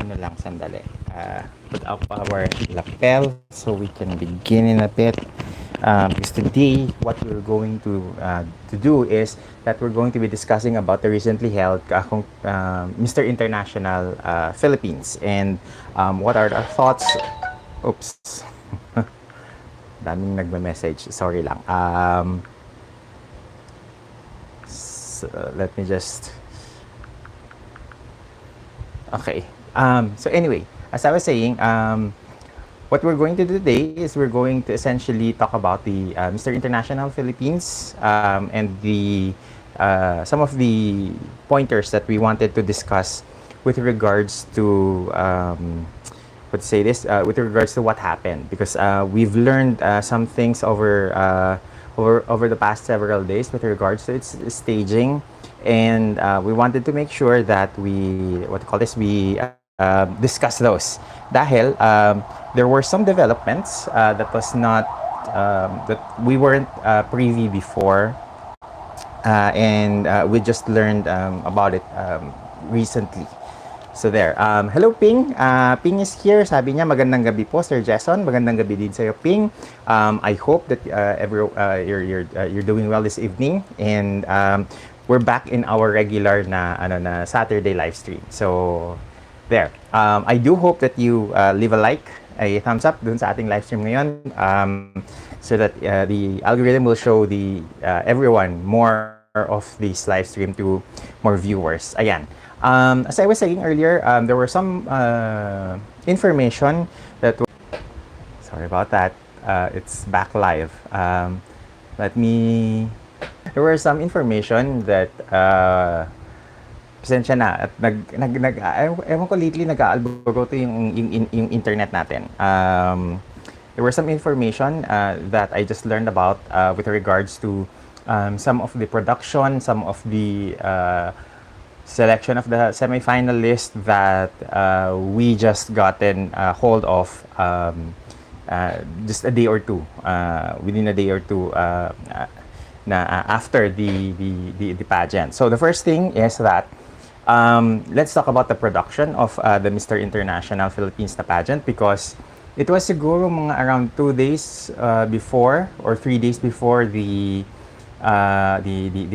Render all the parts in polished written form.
ano lang, sandali. Put up our lapel so we can begin in a bit. Because today, what we're going to do is that we're going to be discussing about the recently held Mr. International Philippines, and what are our thoughts. Oops. Daming nagme-message. Sorry lang. So let me just... Okay. So anyway, as I was saying, what we're going to do today is we're going to essentially talk about the Mr. International Philippines, and the some of the pointers that we wanted to discuss with regards to with regards to what happened, because we've learned some things over the past several days with regards to its staging, and we wanted to make sure that we discuss those, dahil there were some developments that we weren't privy before, and we just learned about it recently. So there. Hello, Ping. Ping is here. Sabi niya, magandang gabi po, Sir Jason. Magandang gabi din sa'yo, Ping. I hope that you're doing well this evening. And we're back in our regular na Saturday live stream. So, there. I do hope that you leave a like, a thumbs up dun sa ating live stream ngayon, so that the algorithm will show everyone more of this live stream to more viewers. Ayan. As I was saying earlier, there were some information that... Sorry about that. It's back live. There were some information that... Pasensya na. At ewan ko, lately nag-aalbogoto yung internet natin. There were some information that I just learned about with regards to some of the production, some of the selection of the semi-finalists that we just gotten hold of just a day or two, within a day or two after the pageant. So the first thing is that let's talk about the production of the Mr. International Philippines na pageant, because it was siguro mga around 2 days before or 3 days before the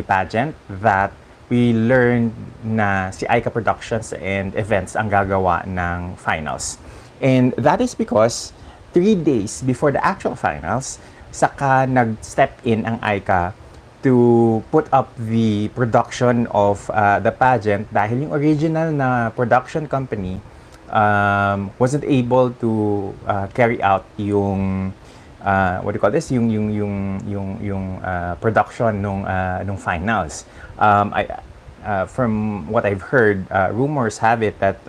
pageant that we learned na si Aika Productions and Events ang gagawa ng finals. And that is because 3 days before the actual finals, saka nag-step in ang Aika to put up the production of the pageant, dahil yung original na production company wasn't able to carry out yung yung production nung finals. From what I've heard, rumors have it that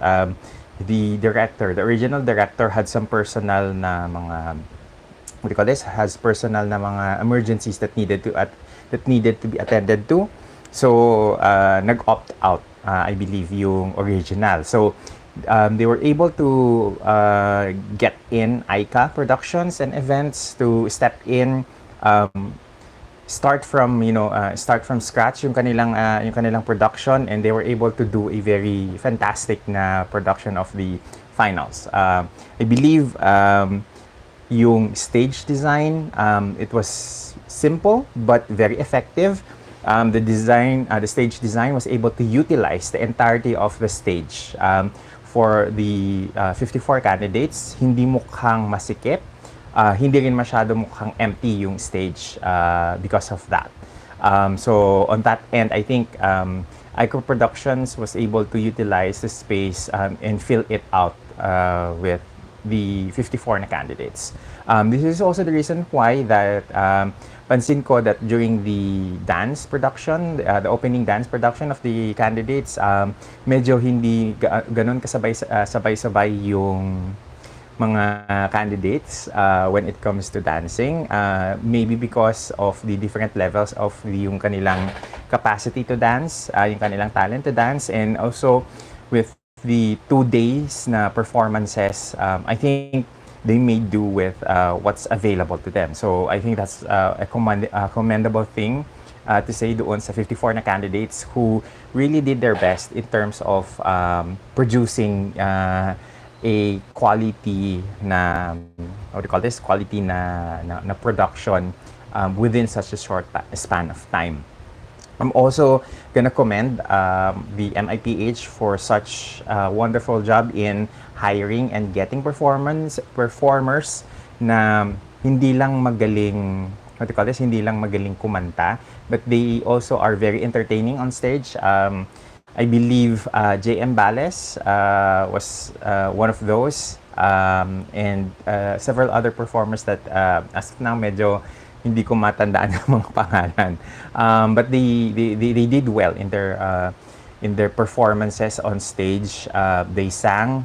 the original director, had some personal na mga emergencies that needed to be attended to. So nag-opt out, I believe, yung original. So they were able to get in Aika Productions and Events to step in, start from scratch yung kanilang production, and they were able to do a very fantastic na production of the finals. I believe yung stage design, it was simple but very effective. The stage design was able to utilize the entirety of the stage. For the 54 candidates, hindi mukhang masikip, hindi rin masyado mukhang empty yung stage because of that. So on that end, I think Icon Productions was able to utilize the space and fill it out with the 54 na candidates. This is also the reason why that pansin ko that during the dance production, the opening dance production of the candidates, medyo hindi ganun sabay-sabay yung mga candidates when it comes to dancing. Maybe because of the different levels of yung kanilang capacity to dance, yung kanilang talent to dance, and also with the 2 days na performances, I think they made do with what's available to them. So I think that's a commendable thing to say doon sa 54 na candidates who really did their best in terms of producing a quality na, what do you call this, quality na production within such a short span of time. I'm also gonna commend the MIPH for such a wonderful job in hiring and getting performers na hindi lang magaling, what do you call this, hindi lang magaling kumanta, but they also are very entertaining on stage. I believe J.M. Bales was one of those, and several other performers that as of now medyo hindi ko matandaan ang mga pangalan. But they did well in their performances on stage. They sang.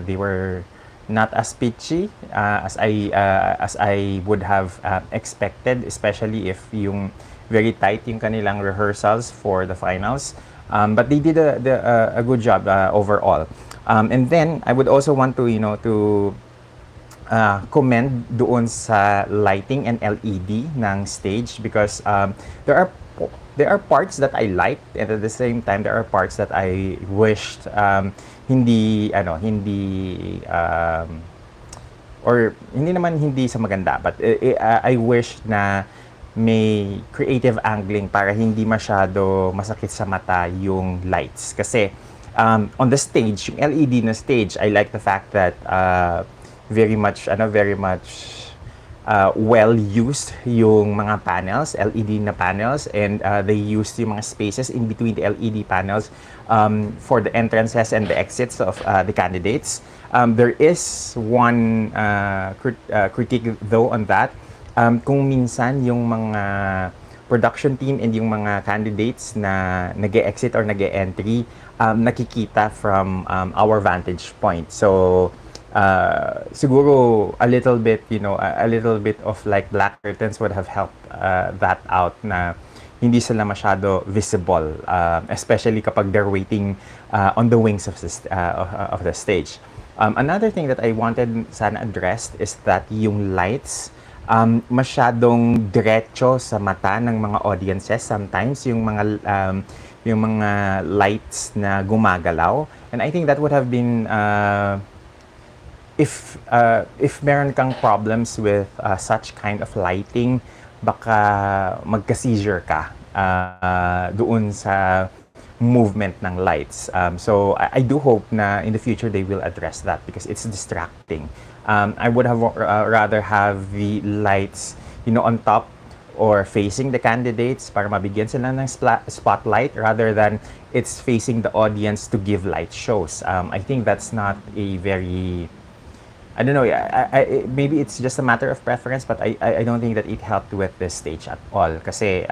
They were not as pitchy as I would have expected, especially if yung very tight yung kanilang rehearsals for the finals. But they did a good job overall. And then I would also want to commend doon sa lighting and LED ng stage, because there are parts that I liked, and at the same time there are parts that I wished hindi or hindi naman hindi sa maganda, but I wish na may creative angling para hindi masyado masakit sa mata yung lights. Kasi on the stage, yung LED na stage, I like the fact that very much well used yung mga panels, LED na panels, and they used yung mga spaces in between the LED panels for the entrances and the exits of the candidates. There is one critique though on that. Kung minsan yung mga production team and yung mga candidates na nag-e-exit or nag-e-entry nakikita from our vantage point. So siguro a little bit of like black curtains would have helped that out, na hindi sila masyado visible, especially kapag they're waiting on the wings of the stage. Another thing that I wanted sana addressed is that yung lights masyadong diretso sa mata ng mga audiences sometimes, yung mga lights na gumagalaw, and I think that would have been if meron kang problems with such kind of lighting, baka magka-seizure ka doon sa movement ng lights. So I do hope na in the future they will address that, because it's distracting. I would have rather have the lights, on top or facing the candidates para mabigyan sila ng spotlight, rather than it's facing the audience to give light shows. I think that's not a very, I don't know, maybe it's just a matter of preference, but I don't think that it helped with this stage at all. Kasi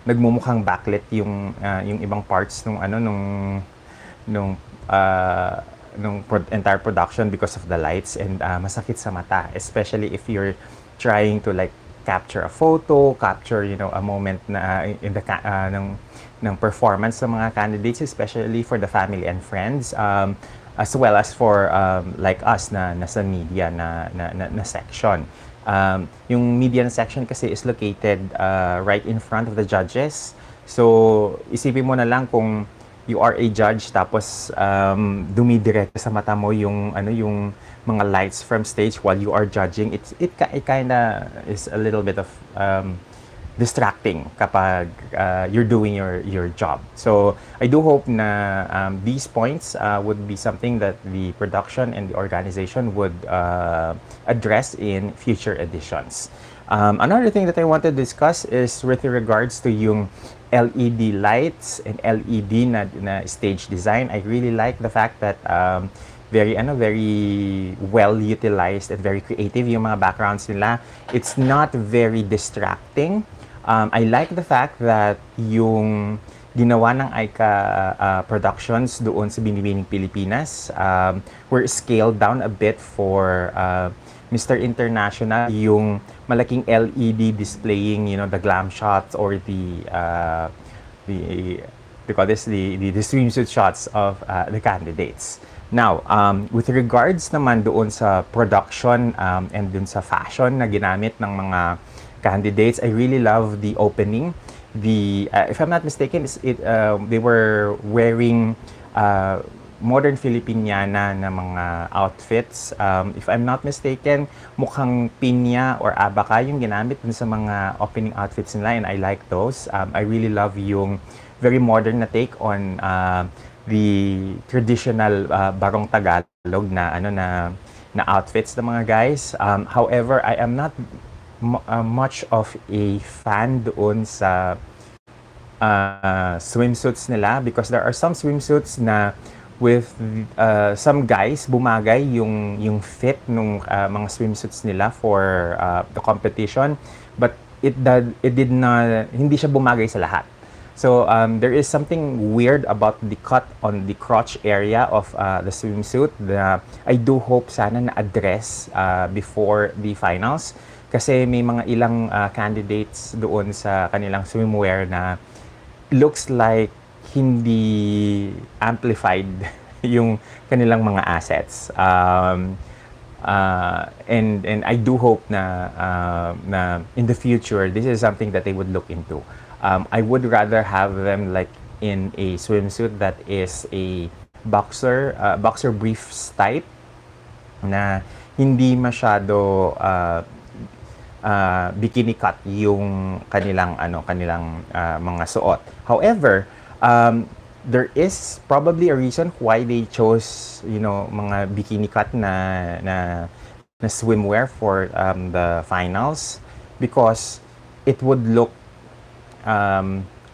nagmumukhang backlit yung ibang parts nung entire production because of the lights, and masakit sa mata, especially if you're trying to like capture a photo, capture a moment na in the ng performance ng mga candidates, especially for the family and friends, as well as for like us na nasa media na section. Yung media section kasi is located right in front of the judges. So isipin mo na lang kung you are a judge, tapos dumidiretso sa mata mo yung mga lights from stage while you are judging. It kinda is a little bit of distracting kapag you're doing your job. So I do hope na these points would be something that the production and the organization would address in future editions. Another thing that I want to discuss is with regards to yung LED lights and LED na stage design. I really like the fact that very well utilized and very creative yung mga backgrounds nila. It's not very distracting. I like the fact that yung ginawa ng ICA Productions doon sa Binibining Pilipinas were scaled down a bit for Mr. International, yung malaking LED displaying, the glam shots or the swimsuit shots of the candidates. Now, with regards naman doon sa production and dun sa fashion na ginamit ng mga candidates. I really love the opening. If I'm not mistaken, they were wearing modern Filipiniana na mga outfits. If I'm not mistaken, mukhang pinya or abaka yung ginamit dun sa mga opening outfits nila, and I like those. I really love yung very modern na take on the traditional Barong Tagalog na na outfits ng mga guys. However, I am not much of a fan doon sa swimsuits nila, because there are some swimsuits na with some guys bumagay yung fit nung mga swimsuits nila for the competition, but it did not, hindi siya bumagay sa lahat. So there is something weird about the cut on the crotch area of the swimsuit na I do hope sana na-address before the finals, kasi may mga ilang candidates doon sa kanilang swimwear na looks like hindi amplified yung kanilang mga assets. And I do hope na in the future, this is something that they would look into. I would rather have them like in a swimsuit that is a boxer briefs type, na hindi masyado bikini cut yung kanilang mga suot. However, there is probably a reason why they chose mga bikini cut na swimwear for the finals, because it would look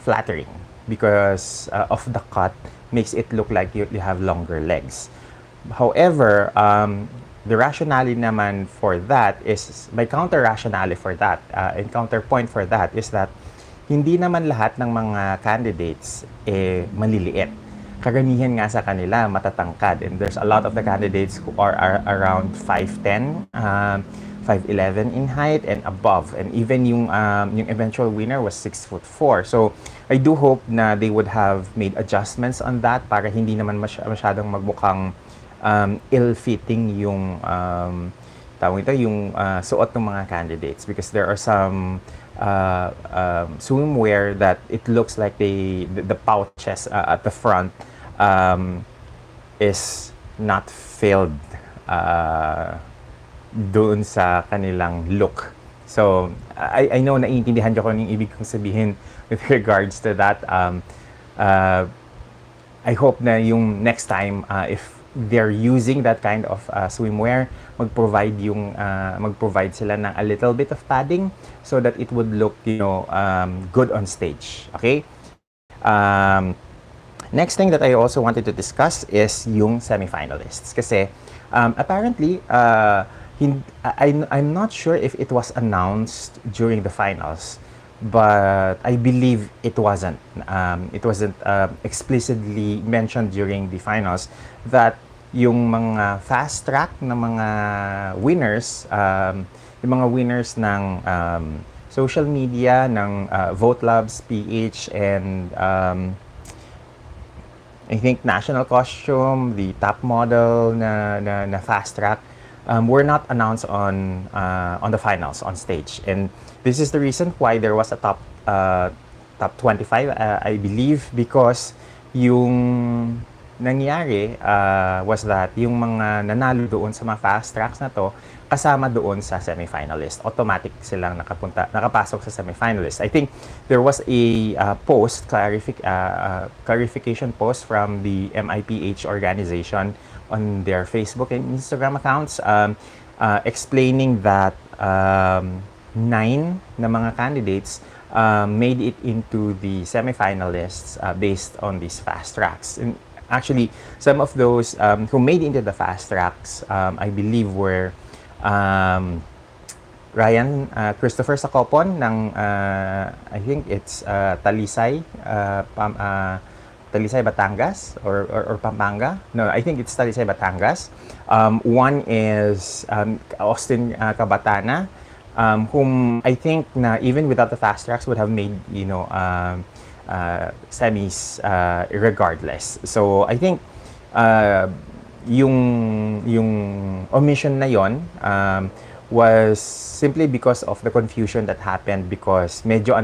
flattering, because of the cut makes it look like you have longer legs. However, the rationale naman for that is, my counter rationale for that, and counterpoint for that is that hindi naman lahat ng mga candidates maliliit. Karamihan nga sa kanila matatangkad, and there's a lot of the candidates who are around 5'10", 5'11" in height and above, and even yung eventual winner was 6'4". So I do hope na they would have made adjustments on that para hindi naman masyadong magmukhang ill-fitting yung suot ng mga candidates, because there are some swimwear that it looks like the pouches at the front is not filled doon sa kanilang look. So I know, naiintindihan ko kung anong ibig kong sabihin with regards to that. I hope na yung next time, if they're using that kind of swimwear, mag-provide sila ng a little bit of padding so that it would look good on stage. Okay? Next thing that I also wanted to discuss is yung semifinalists, kasi apparently I'm not sure if it was announced during the finals, but I believe it wasn't. It wasn't explicitly mentioned during the finals that yung mga fast track na mga winners, yung mga winners ng social media, ng Vote Labs, PH, and I think National Costume, the top model na fast track, were not announced on the finals on stage. And this is the reason why there was a top 25, I believe, because yung nangyari was that yung mga nanalo doon sa mga fast tracks na to, kasama doon sa semifinalist. Automatic silang nakapasok sa semifinalist. I think there was a clarification post from the MIPH organization on their Facebook and Instagram accounts, explaining that 9 na mga candidates made it into the semifinalists based on these fast tracks. And actually, some of those who made into the fast tracks, I believe, were Ryan Christopher Sacopon ng I think it's Talisay, Batangas, or Pampanga. No, I think it's Talisay, Batangas. One is Austin Cabatana, whom I think na even without the fast tracks would have made semis regardless. So I think yung omission na yon was simply because of the confusion that happened because medyo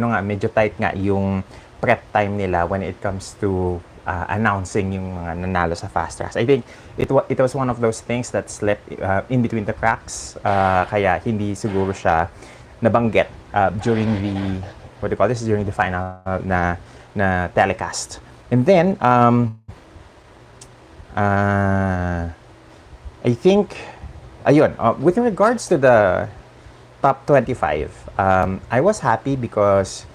tight nga yung prep time nila when it comes to announcing yung mga nanalo sa fast tracks. I think it was one of those things that slipped in between the cracks, kaya hindi siguro siya nabanggit during the during the final na telecast. And then I think ayun, with regards to the top 25, I was happy because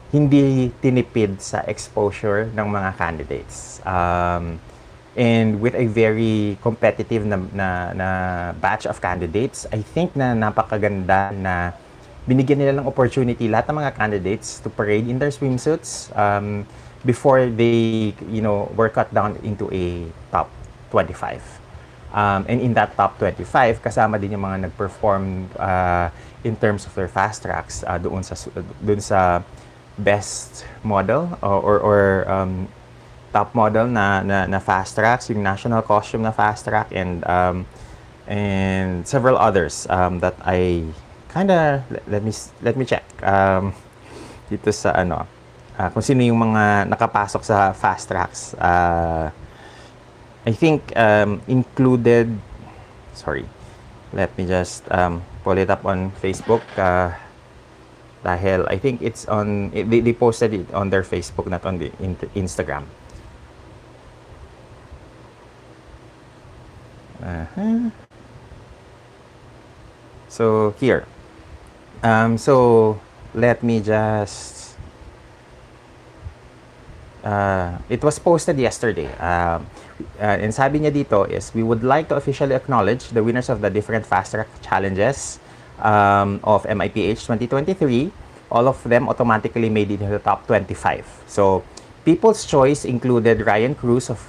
hindi tinipid sa exposure ng mga candidates. And with a very competitive na batch of candidates, I think na napakaganda na binigyan nila ng opportunity lahat ng mga candidates to parade in their swimsuits before they, were cut down into a top 25. And in that top 25, kasama din yung mga nag-perform in terms of their fast tracks doon sa best model or top model na fast tracks, yung national costume na fast track, and several others that I kinda let me check dito sa kung sino yung mga nakapasok sa fast tracks. I think included, sorry, let me just pull it up on Facebook dahil I think it's on, they posted it on their Facebook, not on the Instagram. So here, so let me just it was posted yesterday. And sabi niya dito is, we would like to officially acknowledge the winners of the different fast track challenges of MIPH 2023. All of them automatically made it into the top 25. So people's choice included Ryan Cruz of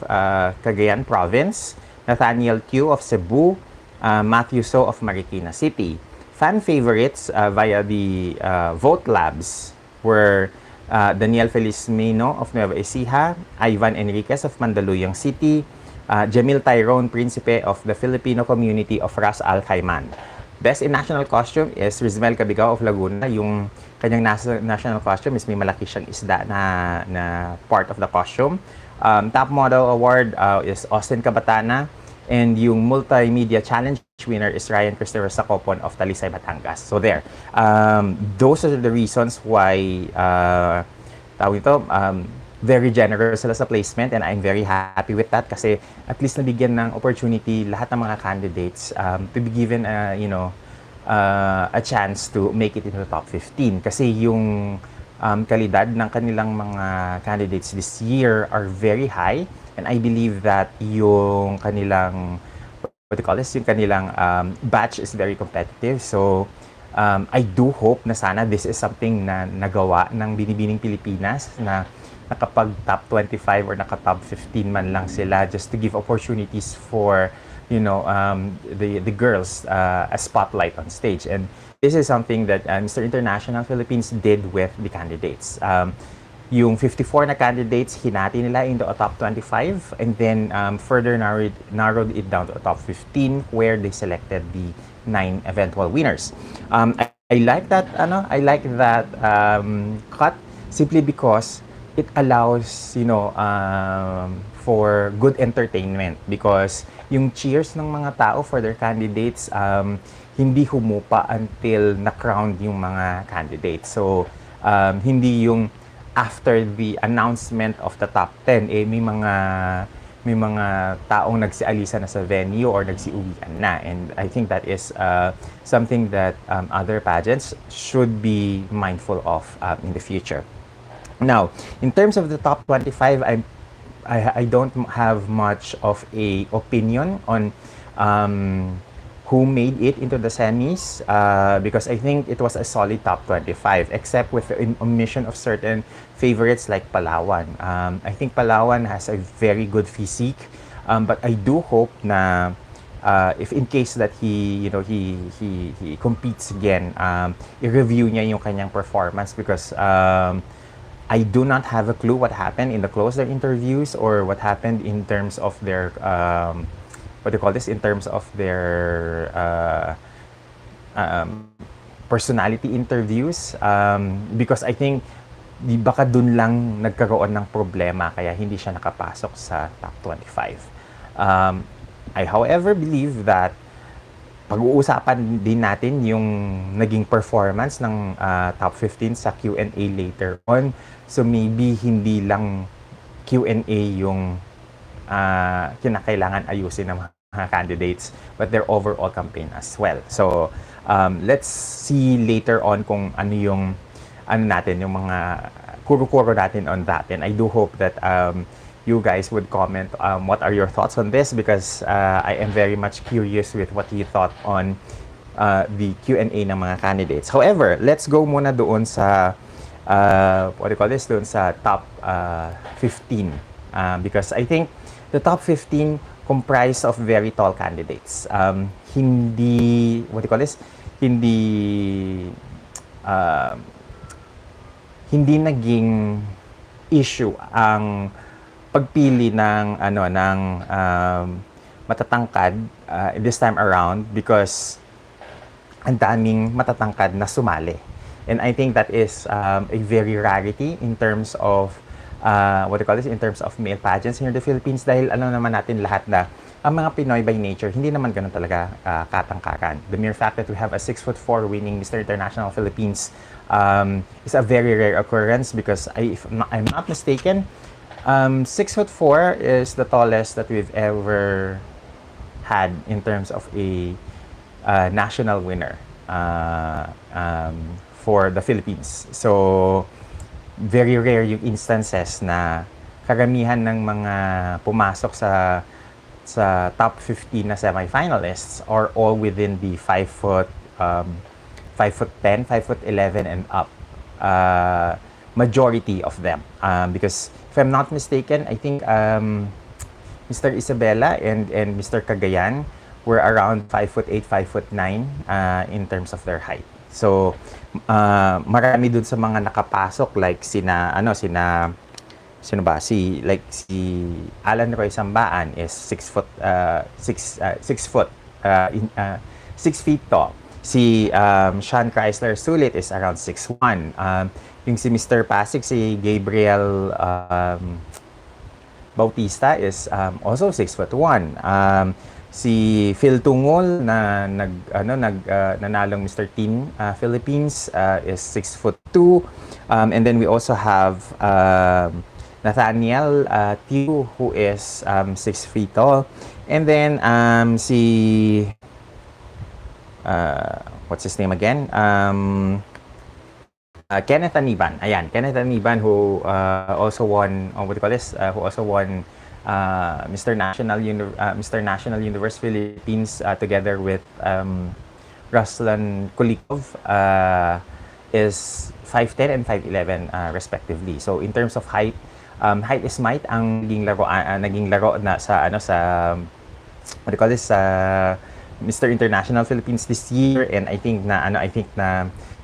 Cagayan Province, Nathaniel Q of Cebu, Matthew So of Marikina City. Fan favorites via the vote labs were Daniel Felizmino of Nueva Ecija, Ivan Enriquez of Mandaluyong City, Jamil Tyrone Principe of the Filipino community of Ras Al Khaiman. Best in national costume is Rizmel Cabigao of Laguna. Yung kanyang national costume is may malaki siyang isda na part of the costume. Top model award is Austin Cabatana. And yung multimedia challenge winner is Ryan Christopher Sacopon of Talisay, Batangas. So there. Those are the reasons why very generous sila sa placement, and I'm very happy with that kasi at least nabigyan ng opportunity lahat ng mga candidates to be given a chance to make it into the top 15 kasi yung kalidad ng kanilang mga candidates this year are very high, and I believe that yung kanilang yung kanilang batch is very competitive. So I do hope na sana this is something na nagawa ng Binibining Pilipinas na nakapag top 25 or naka-top 15 man lang sila, just to give opportunities for the girls a spotlight on stage. And this is something that Mr. International Philippines did with the candidates. Yung 54 na candidates, hinati nila into a top 25, and then further narrowed it down to a top 15 where they selected the 9 eventual winners. I like that cut simply because it allows for good entertainment, because yung cheers ng mga tao for their candidates hindi humupa until na-crowned yung mga candidates. So hindi yung after the announcement of the top 10 may mga taong nagsialisa na sa venue or nagsiuwian na, and I think that is something that other pageants should be mindful of in the future. Now, in terms of the top 25, I don't have much of a opinion on who made it into the semis because I think it was a solid top 25, except with the omission of certain favorites like Palawan. I think Palawan has a very good physique, but I do hope na if in case that he competes again, i-review niya yung kanyang performance, because I do not have a clue what happened in the closer interviews or what happened in terms of their in terms of their personality interviews, because I think di baka dun lang nagkaroon ng problema kaya hindi siya nakapasok sa top 25. I however believe that pag-uusapan din natin yung naging performance ng top 15 sa Q&A later on. So maybe hindi lang Q&A yung kinakailangan ayusin ng mga candidates, but their overall campaign as well. So let's see later on kung ano yung natin, yung mga kuro-kuro natin on that. And I do hope that you guys would comment what are your thoughts on this, because I am very much curious with what you thought on the Q&A ng mga candidates. However, let's go muna doon sa what do you call this, doon sa top 15, because I think the top 15 comprised of very tall candidates. Hindi, what do you call this, hindi naging issue ang pagpili ng matatangkad this time around, because ang daming matatangkad na sumali. And I think that is a very rarity in terms of what do you call this, in terms of male pageants here in the Philippines, dahil naman natin lahat na ang mga Pinoy by nature hindi naman ganun talaga katangkakan. The mere fact that we have a 6'4" winning Mr. International Philippines is a very rare occurrence, because if I'm not mistaken, 6'4" is the tallest that we've ever had in terms of a national winner for the Philippines. So very rare yung instances na karamihan ng mga pumasok sa top 15 na semifinalists are all within the 5'10", 5'11" and up. Majority of them. Because if I'm not mistaken, I think Mr. Isabela and Mr. Cagayan were around 5'8", 5'9" in terms of their height. So marami dun sa mga nakapasok, like sino ba, si Alan Roy Sambaan is 6 feet tall. Si Sean Chrysler Sulit is around 6'1". Yung si Mr. Pasig, si Gabriel Bautista is also 6'1". Si Phil Tungol na nanalong Mr. Teen Philippines is 6'2". And then we also have Nathaniel Tiu, who is 6 feet tall. And then what's his name again? Kenneth Aniban. Ayan, Kenneth Aniban, who also won, what do you call this? Who also won Mr. National Universe Philippines together with Ruslan Kulikov, is 5'10" and 5'11" respectively. So in terms of height, height is might ang naging laro na sa what do you call this, Mr. International Philippines this year. And I think na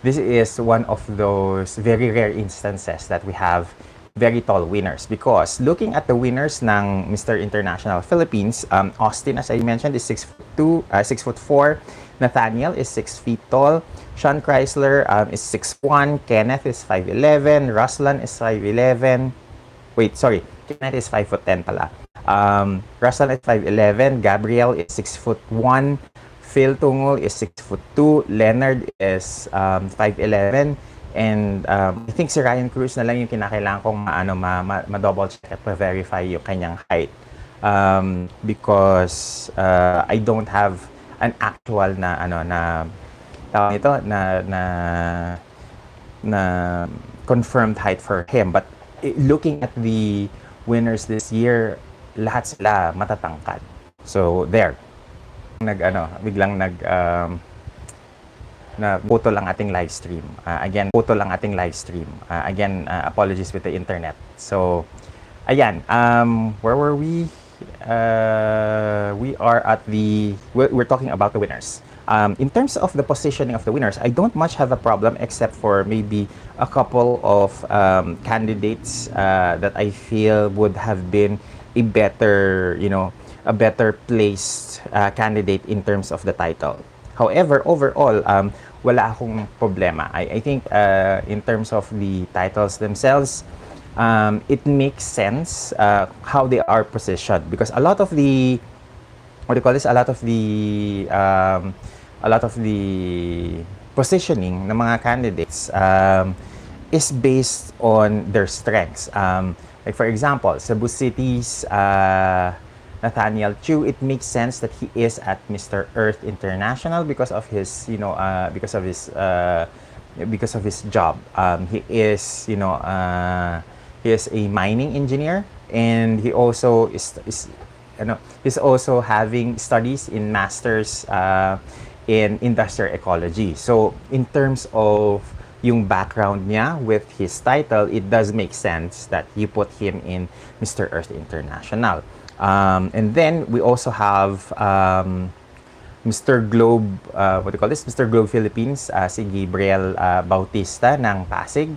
this is one of those very rare instances that we have very tall winners, because looking at the winners ng Mr. International Philippines, Austin, as I mentioned, is 6'4". Nathaniel is 6 feet tall. Sean Chrysler is 6'1". Kenneth is 5'11". Ruslan is 5'11". Wait, sorry. Kenneth is 5'10" pala. Ruslan is 5'11". Gabriel is 6'1". Phil Tungol is 6'2". Leonard is 5'11". And I think si Ryan Cruz na lang yung kinakailangan kong ma-double check at ma-verify yung kanyang height. Because I don't have an actual na confirmed height for him. But looking at the winners this year, lahat sila matatangkad. So there. Biglang na putol ang ating live stream. Again, apologies with the internet. So, ayan, where were we? We are at we're talking about the winners. In terms of the positioning of the winners, I don't much have a problem, except for maybe a couple of candidates that I feel would have been a better placed candidate in terms of the title. However, overall, wala akong problema. I think in terms of the titles themselves, it makes sense how they are positioned, because a lot of the, what do you call this? A lot of the positioning ng mga candidates is based on their strengths. Like for example, Cebu City's Nathaniel Chu, it makes sense that he is at Mr. Earth International because of his, because of his job. He is, he is a mining engineer, and he also is he's also having studies in masters in industrial ecology. So in terms of yung background niya with his title, it does make sense that you put him in Mr. Earth International. And then we also have Mr. Globe, what do you call this? Mr. Globe Philippines, si Gabriel Bautista ng Pasig,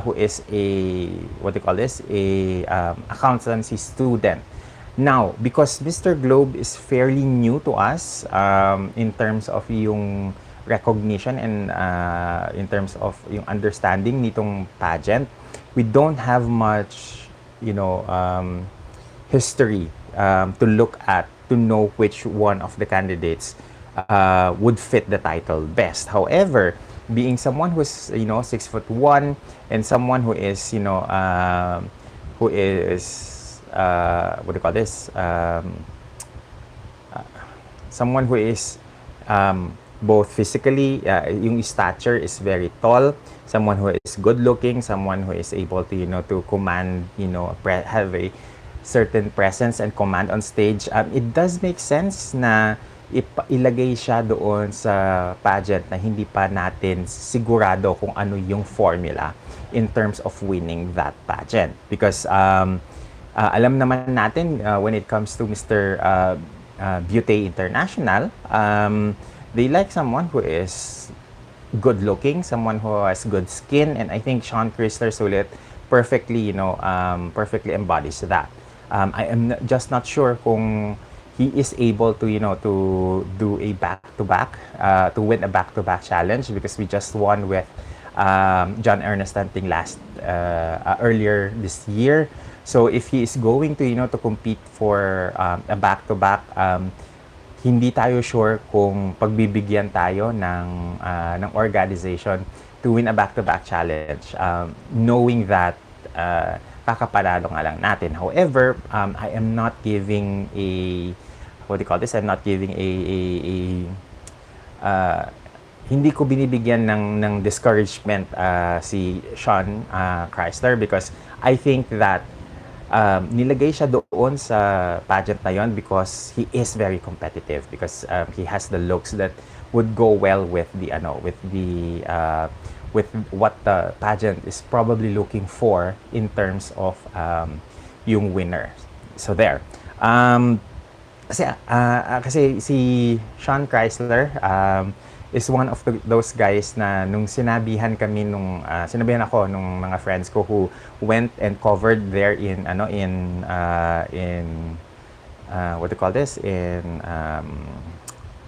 who is a, what do you call this? A accountancy student. Now, because Mr. Globe is fairly new to us in terms of yung recognition and in terms of yung understanding nitong pageant, we don't have much, history to look at to know which one of the candidates would fit the title best. However, being someone who's 6'1" and someone who is who is what do you call this? Someone who is both physically, yung stature is very tall, someone who is good looking, someone who is able to to command, have a certain presence and command on stage. It does make sense na ilagay siya doon sa pageant na hindi pa natin sigurado kung ano yung formula in terms of winning that pageant, because alam naman natin when it comes to Mr. Beauty International, they like someone who is good looking, someone who has good skin, and I think Sean Chrysler Sulit perfectly perfectly embodies that. I am just not sure kung he is able to to do a back-to-back to win a back-to-back challenge, because we just won with John Ernest Tanting last earlier this year. So if he is going to to compete for a back-to-back, hindi tayo sure kung pagbibigyan tayo ng organization to win a back-to-back challenge, knowing that kakapanalo nga lang natin. However, I am not giving a, what do you call this? I'm not giving hindi ko binibigyan ng discouragement si Sean Chrysler, because I think that nilagay siya doon sa pageant na yon because he is very competitive, because he has the looks that would go well with the with what the pageant is probably looking for in terms of yung winner. So there. Kasi si Sean Chrysler is one of those guys na nung sinabihan ako nung mga friends ko who went and covered there in what do you call this, in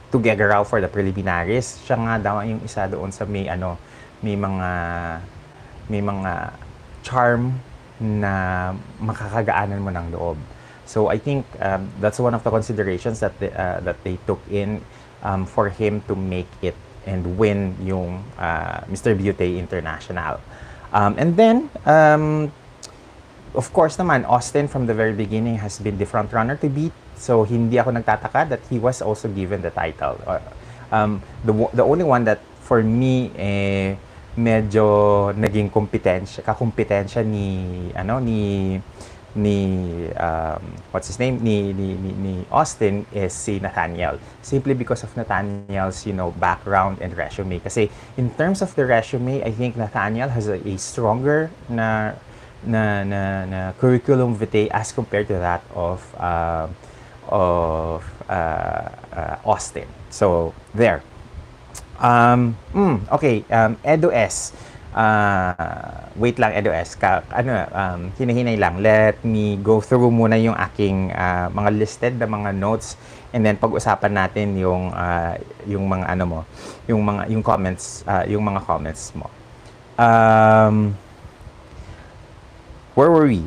Tuguegarao for the preliminaries. Siya nga daw yung isa doon sa may mga charm na makakagaanan mo ng loob. So I think that's one of the considerations that they took in for him to make it and win yung Mr. Beauty International. And then of course naman, Austin from the very beginning has been the front runner to beat. So hindi ako nagtataka that he was also given the title. The only one that for me medyo naging kakumpetensya ni what's his name, ni Austin is si Nathaniel, simply because of Nathaniel's background and resume. Kasi in terms of the resume, I think Nathaniel has a stronger na curriculum vitae as compared to that of Austin. So there. Okay, Edo S. Wait lang, Edo S. Hinahinay lang. Let me go through muna yung aking mga listed na mga notes, and then pag-usapan natin yung mga ano mo, yung comments, yung mga comments mo. Where were we?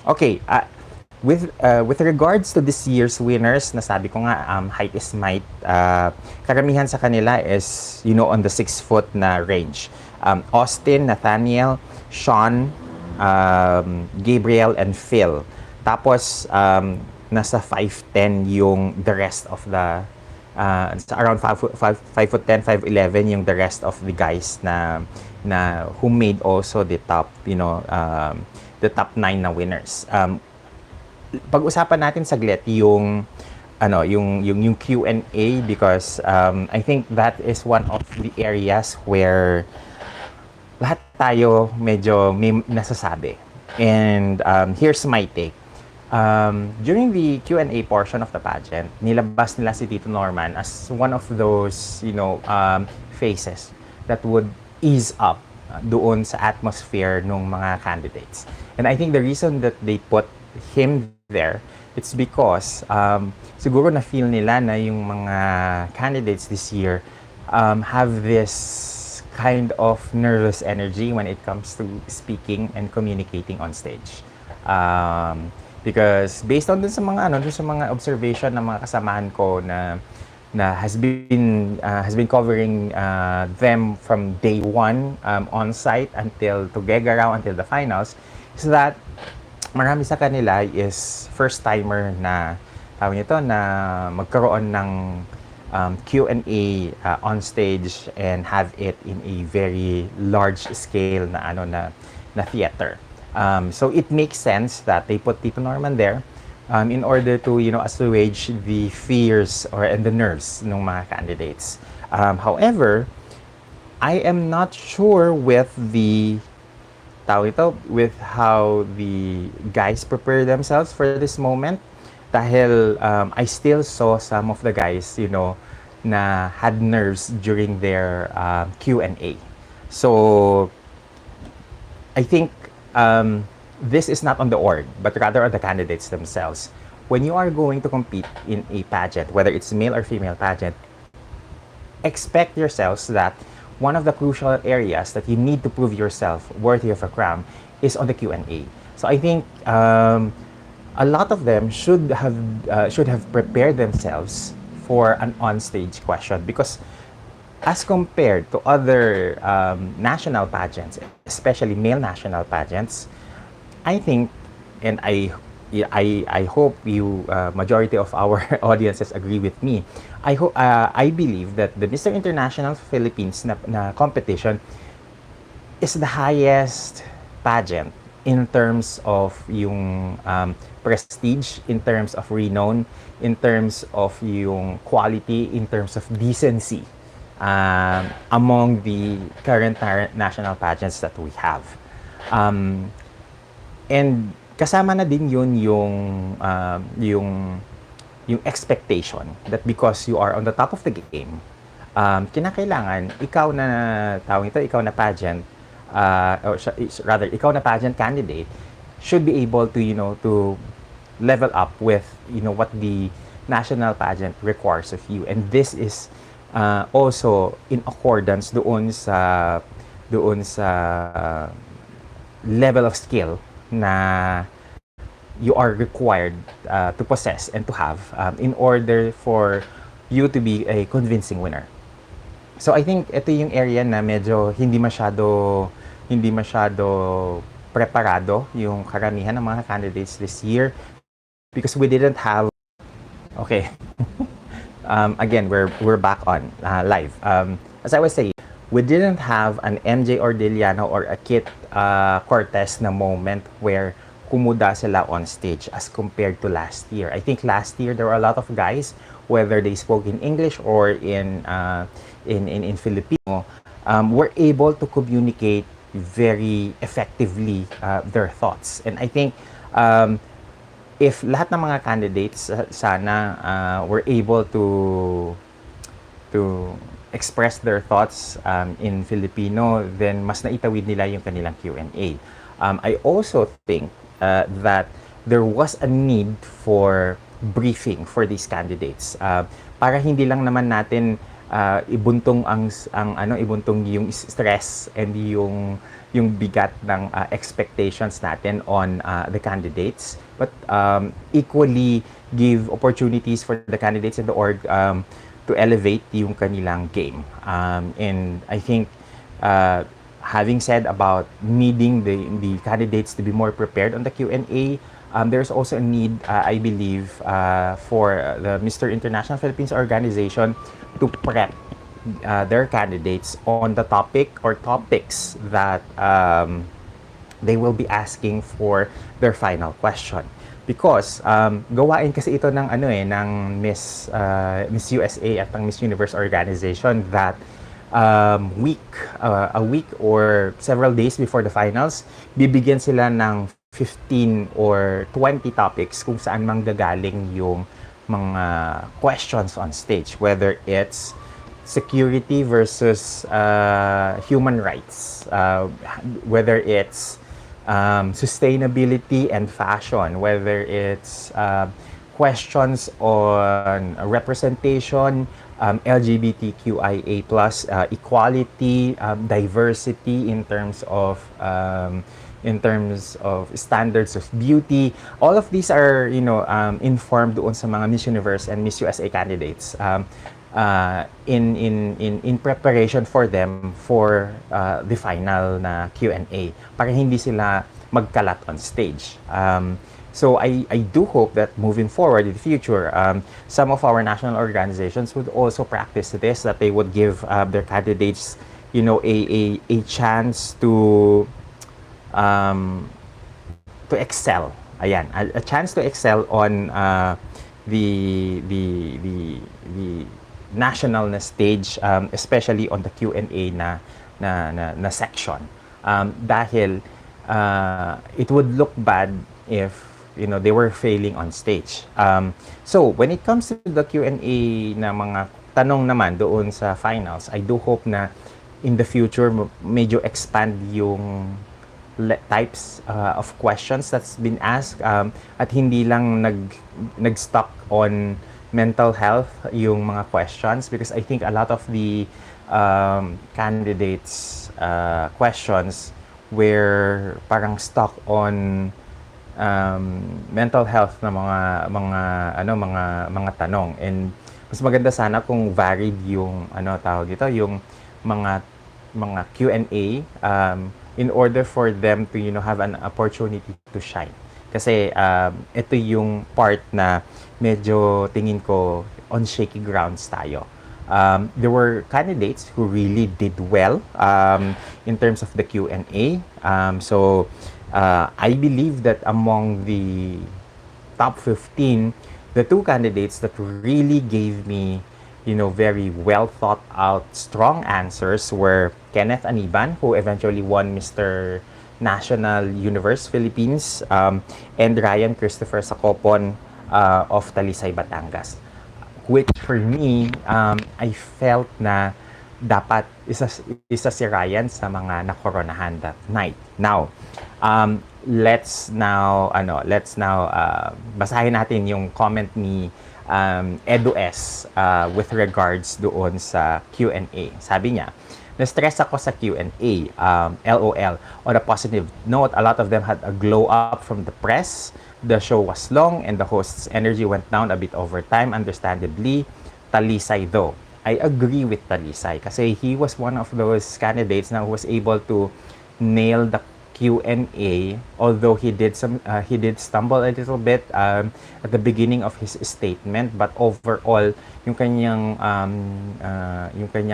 Okay. With regards to this year's winners, nasabi ko nga, height is might. Karamihan sa kanila is, on the 6 foot na range. Austin, Nathaniel, Sean, Gabriel, and Phil. Tapos, nasa 5'10" yung the rest of the, around 5'10", 5'11" yung the rest of the guys na who made also the top, the top 9 na winners. Pag-usapan natin saglit yung Q&A, because I think that is one of the areas where lahat tayo medyo may nasasabi. And here's my take. During the Q&A portion of the pageant, nilabas nila si Tito Norman as one of those, faces that would ease up doon sa atmosphere ng mga candidates. And I think the reason that they put him there, it's because siguro na feel nila na yung mga candidates this year have this kind of nervous energy when it comes to speaking and communicating on stage. Because based on dun sa mga observation ng mga kasamahan ko na has been covering them from day one on site until to Gegaraw, until the finals, is that marami sa kanila is first timer na magkaroon ng Q&A on stage and have it in a very large scale na theater. So it makes sense that they put Tito Norman there in order to assuage the fears and the nerves ng mga candidates. However, I am not sure with with how the guys prepare themselves for this moment, dahil I still saw some of the guys na had nerves during their Q&A. So I think this is not on the org, but rather on the candidates themselves. When you are going to compete in a pageant, whether it's male or female pageant, expect yourselves that one of the crucial areas that you need to prove yourself worthy of a crown is on the Q&A. So I think a lot of them should have prepared themselves for an on-stage question, because as compared to other national pageants, especially male national pageants, I think, and I hope you majority of our audiences agree with me. I believe that the Mr. International Philippines na competition is the highest pageant in terms of yung prestige, in terms of renown, in terms of yung quality, in terms of decency among the current national pageants that we have. And kasama na din yun yung expectation that because you are on the top of the game, kinakailangan ikaw na pageant, or rather ikaw na pageant candidate should be able to to level up with what the national pageant requires of you. And this is also in accordance doon sa level of skill na you are required to possess and to have in order for you to be a convincing winner. So I think ito yung area na medyo hindi masyado preparado yung karamihan ng mga candidates this year, because we didn't have. Okay. Again, we're back on live. As I was saying, we didn't have an MJ Ordiliano or a Kit Cortez na moment where kumuda sila on stage as compared to last year. I think last year there were a lot of guys, whether they spoke in English or in Filipino, were able to communicate very effectively their thoughts. And I think if lahat ng mga candidates sana were able to express their thoughts in Filipino, then mas naitawid nila yung kanilang Q&A. I also think that there was a need for briefing for these candidates para hindi lang naman natin ibuntong ibuntong yung stress and yung bigat ng expectations natin on the candidates, but equally give opportunities for the candidates in the org to elevate yung kanilang game. And I think having said about needing the candidates to be more prepared on the Q&A, there's also a need, I believe, for the Mr. International Philippines organization to prep their candidates on the topic or topics that they will be asking for their final question. Because gawain kasi ito ng ng Miss USA at ng Miss Universe organization that a week or several days before the finals, bibigyan sila ng 15 or 20 topics kung saan manggagaling yung mga questions on stage, whether it's security versus human rights, whether it's sustainability and fashion, whether it's questions on representation, LGBTQIA+, equality, diversity in terms of standards of beauty. All of these are, informed doon sa mga Miss Universe and Miss USA candidates in preparation for them for the final na Q&A para hindi sila magkalat on stage. So I do hope that moving forward in the future, some of our national organizations would also practice this, that they would give their candidates, a chance to excel. Ayan, a chance to excel on the national na stage, especially on the Q&A na section. Dahil it would look bad if they were failing on stage. So when it comes to the Q&A na mga tanong naman doon sa finals, I do hope na in the future medyo expand yung types of questions that's been asked, at hindi lang nag-stuck on mental health yung mga questions, because I think a lot of the candidates questions were parang stuck on mental health na mga tanong, and mas maganda sana kung varied yung yung mga Q&A in order for them to have an opportunity to shine, kasi ito yung part na medyo tingin ko on shaky grounds tayo. There were candidates who really did well in terms of the Q&A. So I believe that among the top 15, the two candidates that really gave me, very well thought out, strong answers were Kenneth Aniban, who eventually won Mr. National Universe Philippines, and Ryan Christopher Sacopon of Talisay, Batangas. Which for me, I felt na dapat isa si Ryan sa mga nakoronahan that night. Now, let's now basahin natin yung comment ni Edu S with regards doon sa Q&A. Sabi niya, na-stress ako sa Q&A, LOL. On a positive note, a lot of them had a glow up from the press. The show was long and the host's energy went down a bit over time, understandably. Talisay though. I agree with Talisay kasi he was one of those candidates na who was able to nail the Q&A, although he did stumble a little bit at the beginning of his statement, but overall yung kanyang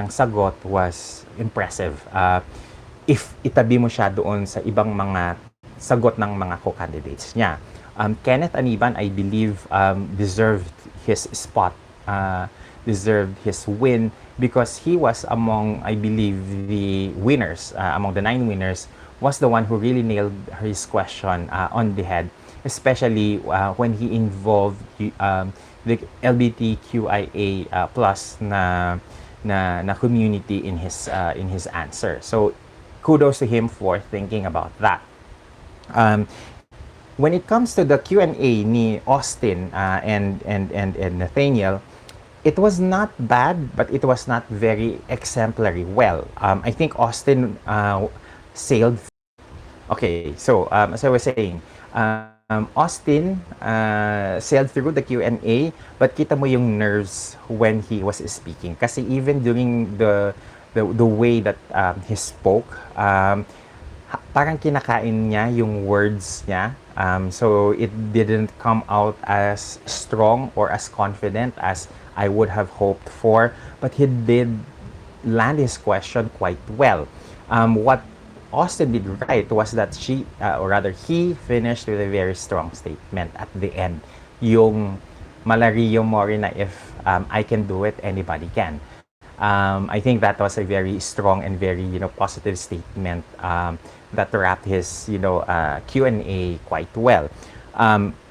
sagot was impressive. If itabi mo siya doon sa ibang mga sagot ng mga co-candidates niya. Kenneth Aniban, I believe, deserved his spot, deserved his win, because he was among, I believe, the winners, among the 9 winners, was the one who really nailed his question on the head, especially when he involved the LGBTQIA plus na na community in his answer. So kudos to him for thinking about that. When it comes to the Q&A ni Austin and Nathaniel, it was not bad, but it was not very exemplary well. I think Austin sailed. Okay, so as I was saying, Austin sailed through the Q&A, but kita mo yung nerves when he was speaking. Kasi even during the way that he spoke, parang kinakain niya yung words niya. So it didn't come out as strong or as confident as I would have hoped for, but he did land his question quite well. What Austin did right was that or rather he finished with a very strong statement at the end. Yung Malario Mori na if I can do it, anybody can. I think that was a very strong and very positive statement that wrapped his Q&A quite well.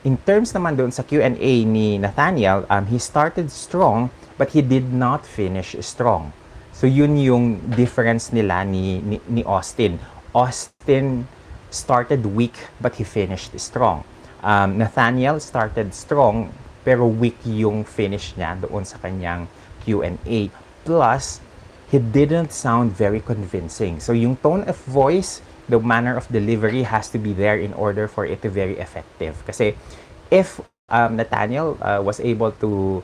In terms naman doon sa Q&A ni Nathaniel, he started strong but he did not finish strong. So yun yung difference nila ni Austin. Austin started weak but he finished strong. Nathaniel started strong pero weak yung finish niya doon sa kanyang Q&A. Plus, he didn't sound very convincing. So yung tone of voice, the manner of delivery has to be there in order for it to be very effective. Kasi if Nathaniel was able to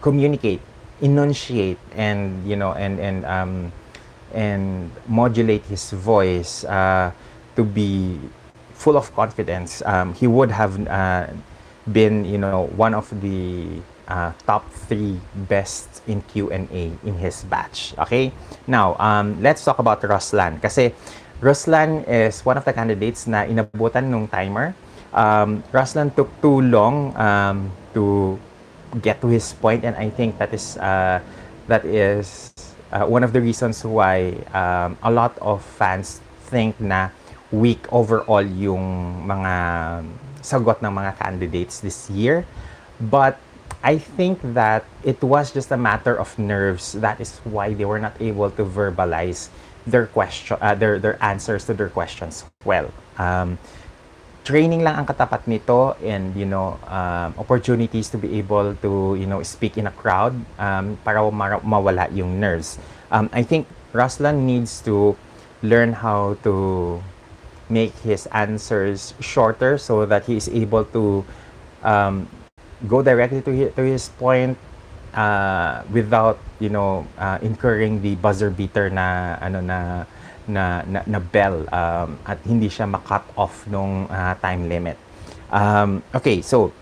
communicate, enunciate, and modulate his voice to be full of confidence, he would have been one of the top 3 best in Q&A in his batch. Okay, now let's talk about Ruslan, kasi Ruslan is one of the candidates na inabutan nung timer. Ruslan took too long to get to his point, and I think that is one of the reasons why a lot of fans think na weak overall yung mga sagot ng mga candidates this year. But I think that it was just a matter of nerves. That is why they were not able to verbalize their answers to their questions well. Training lang ang katapat nito, and opportunities to be able to speak in a crowd para mawala yung nerves. I think Ruslan needs to learn how to make his answers shorter so that he is able to go directly to his point without incurring the buzzer beater na bell at hindi siya ma-cut off nung time limit. Okay, so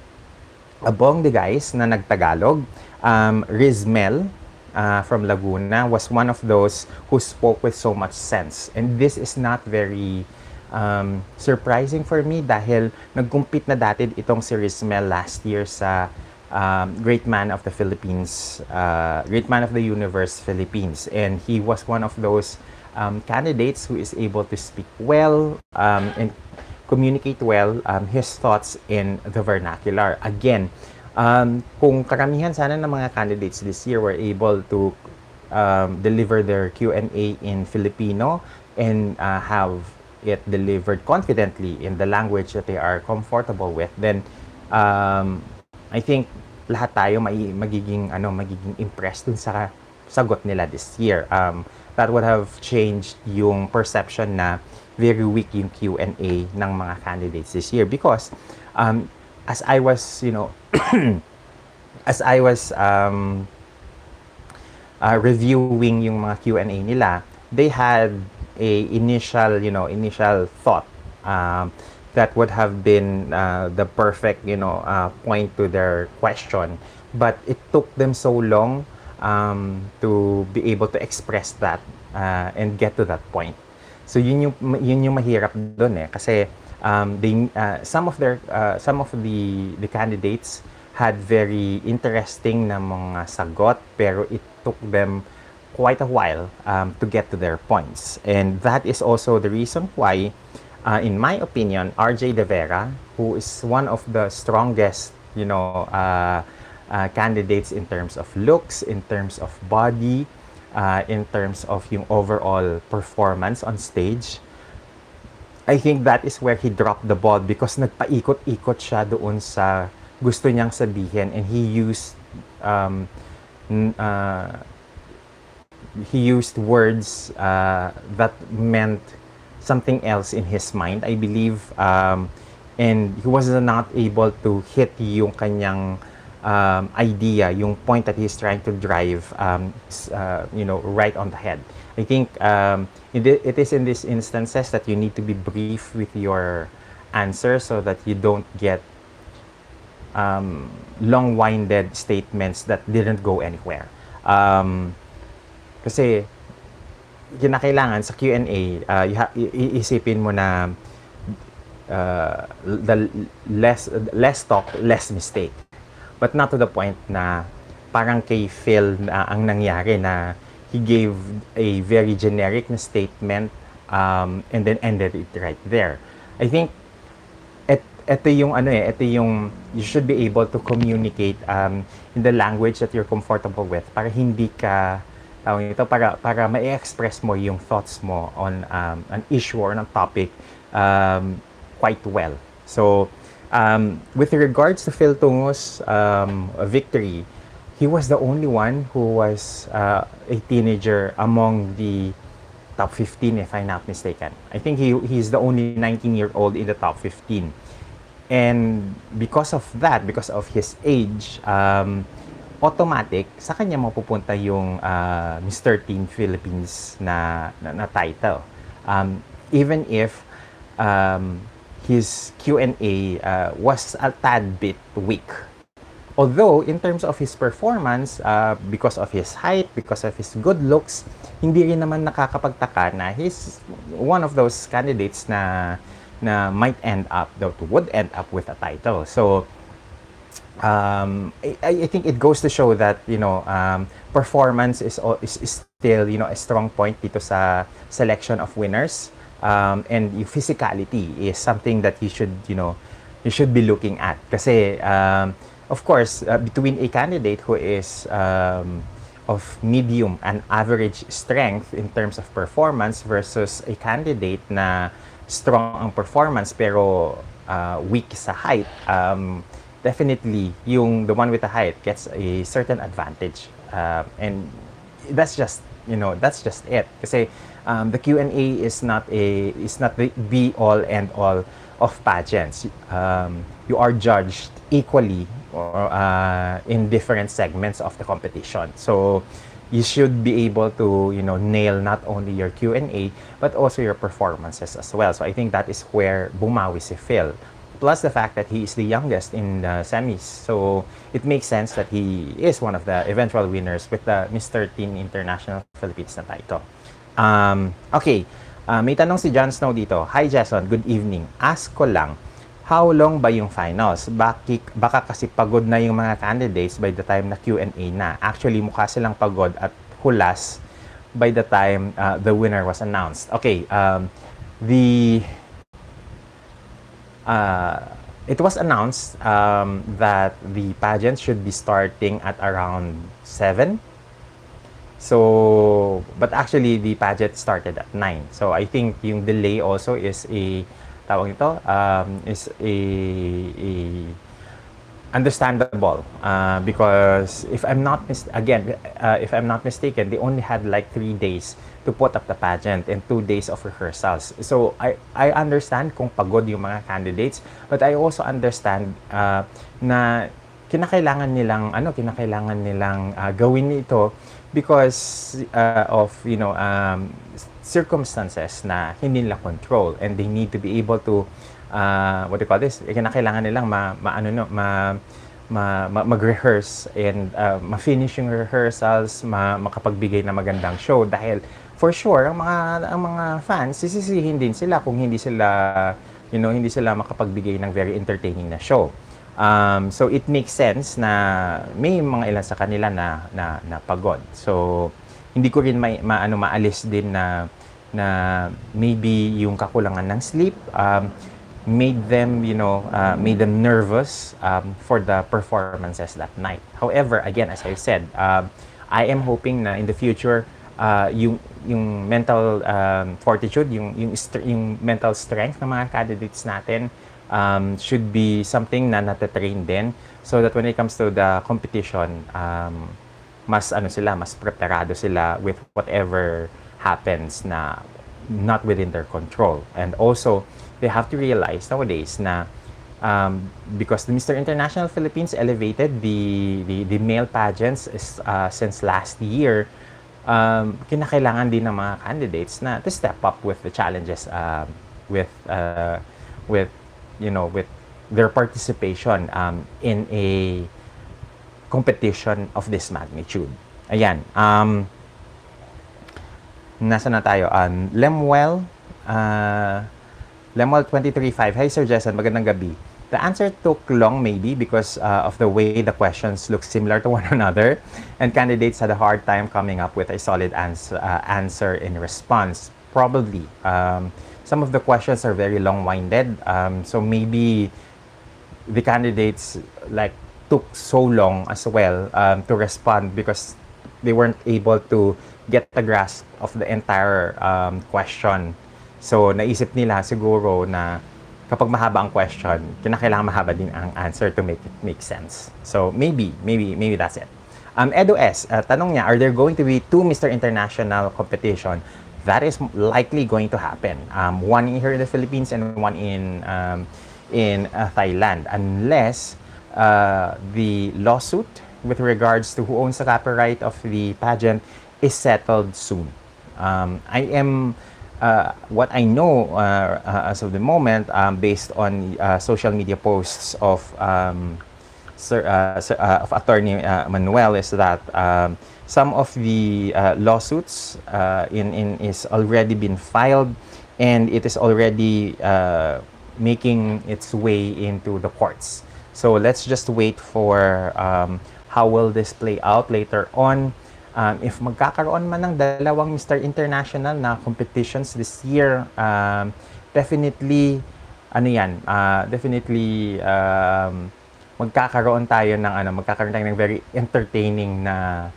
among the guys na nagtagalog, Rizmel from Laguna was one of those who spoke with so much sense, and this is not very surprising for me dahil nag-compete na dati itong si Rizmel last year sa Great Man of the Philippines, Great Man of the Universe Philippines, and he was one of those candidates who is able to speak well and communicate well his thoughts in the vernacular. Again, kung karamihan sana ng mga candidates this year were able to deliver their Q&A in Filipino and have it delivered confidently in the language that they are comfortable with, then I think lahat tayo magiging impressed dun sa sagot nila this year. That would have changed yung perception na very weak yung Q&A ng mga candidates this year, because as I was reviewing yung mga Q&A nila, they had a initial thought that would have been the perfect point to their question, but it took them so long to be able to express that and get to that point. So yun yung mahirap doon kasi some of the candidates had very interesting na mga sagot, pero it took them quite a while to get to their points. And that is also the reason why, in my opinion, RJ De Vera, who is one of the strongest candidates in terms of looks, in terms of body, in terms of yung overall performance on stage. I think that is where he dropped the ball because nagpaikot-ikot siya doon sa gusto niyang sabihin, and um, he used words that meant something else in his mind, I believe, and he was not able to hit yung kanyang idea, yung point that he's trying to drive, right on the head. I think it is in these instances that you need to be brief with your answer so that you don't get long-winded statements that didn't go anywhere. Kasi kinakailangan sa Q&A, iisipin mo na the less talk, less mistake. But not to the point na parang kay Phil na ang nangyari na he gave a very generic na statement and then ended it right there. I think ito yung you should be able to communicate in the language that you're comfortable with para hindi ka para ma-express mo yung thoughts mo on an issue or on a topic quite well. So with regards to Phil Tungo's victory, he was the only one who was a teenager among the top 15, if I'm not mistaken. I think he's the only 19-year-old in the top 15. And because of that, because of his age, automatic, sa kanya mapupunta yung Mr. Teen Philippines na title. Even if his Q&A was a tad bit weak. Although, in terms of his performance, because of his height, because of his good looks, hindi rin naman nakakapagtaka na he's one of those candidates na would end up with a title. So, I think it goes to show that, performance is still, a strong point dito sa selection of winners. And yung physicality is something that you should be looking at. Kasi, of course, between a candidate who is of medium and average strength in terms of performance versus a candidate na strong ang performance pero weak sa height, definitely the one with the height gets a certain advantage, and that's just it. Kasi the Q&A is not the be all and all of pageants. You are judged equally in different segments of the competition. So you should be able to nail not only your Q&A but also your performances as well. So I think that is where bumawi si Phil. Plus the fact that he is the youngest in the semis. So it makes sense that he is one of the eventual winners with the Mr. Teen International Philippines na title. Okay, may tanong si John Snow dito. Hi Jason, good evening. Ask ko lang, how long ba yung finals? Baka kasi pagod na yung mga candidates by the time na Q&A na. Actually, mukha silang pagod at hulas by the time the winner was announced. Okay, it was announced that the pageant should be starting at around 7. So, but actually, the pageant started at 9. So, I think yung delay also is understandable because if I'm not mistaken, they only had like 3 days to put up the pageant and 2 days of rehearsals. So I understand kung pagod yung mga candidates, but I also understand na kinakailangan nilang gawin ito because of circumstances na hindi nila control, and they need to be able to kinakailangan nilang mag-rehearse and ma-finish yung rehearsals, makapagbigay na magandang show, dahil for sure ang mga fans sisisihin din sila kung hindi sila makapagbigay ng very entertaining na show. So it makes sense na may mga ilan sa kanila na pagod. So hindi ko rin maalis din na maybe yung kakulangan ng sleep, made them, made them nervous for the performances that night. However, again, as I said, I am hoping na in the future, yung mental fortitude, yung mental strength ng mga candidates natin should be something na natatrain din, so that when it comes to the competition, mas mas preparado sila with whatever happens na not within their control. And also, they have to realize nowadays na because the Mr. International Philippines elevated the male pageants since last year, kinakailangan din ng mga candidates na to step up with the challenges, with with their participation in a competition of this magnitude. Ayan. Nasa na tayo? Lemuel 23.5. Hi, Sir Jason. Magandang gabi. The answer took long maybe because of the way the questions look similar to one another, and candidates had a hard time coming up with a solid answer in response. Probably. Some of the questions are very long-winded. So maybe the candidates took so long as well to respond because they weren't able to get the grasp of the entire question. So naisip nila siguro na kapag mahaba ang question, kinakailangan mahaba din ang answer to make it make sense. So maybe that's it. Edo S, tanong niya, are there going to be 2 Mr. International competition? That is likely going to happen. One here in the Philippines and one in Thailand, unless the lawsuit with regards to who owns the copyright of the pageant is settled soon. What I know as of the moment, based on social media posts of Attorney Manuel, is that some of the lawsuits is already been filed, and it is already making its way into the courts. So let's just wait for how will this play out later on. If magkakaroon man ng dalawang Mr. International na competitions this year, definitely magkakaroon tayo ng very entertaining na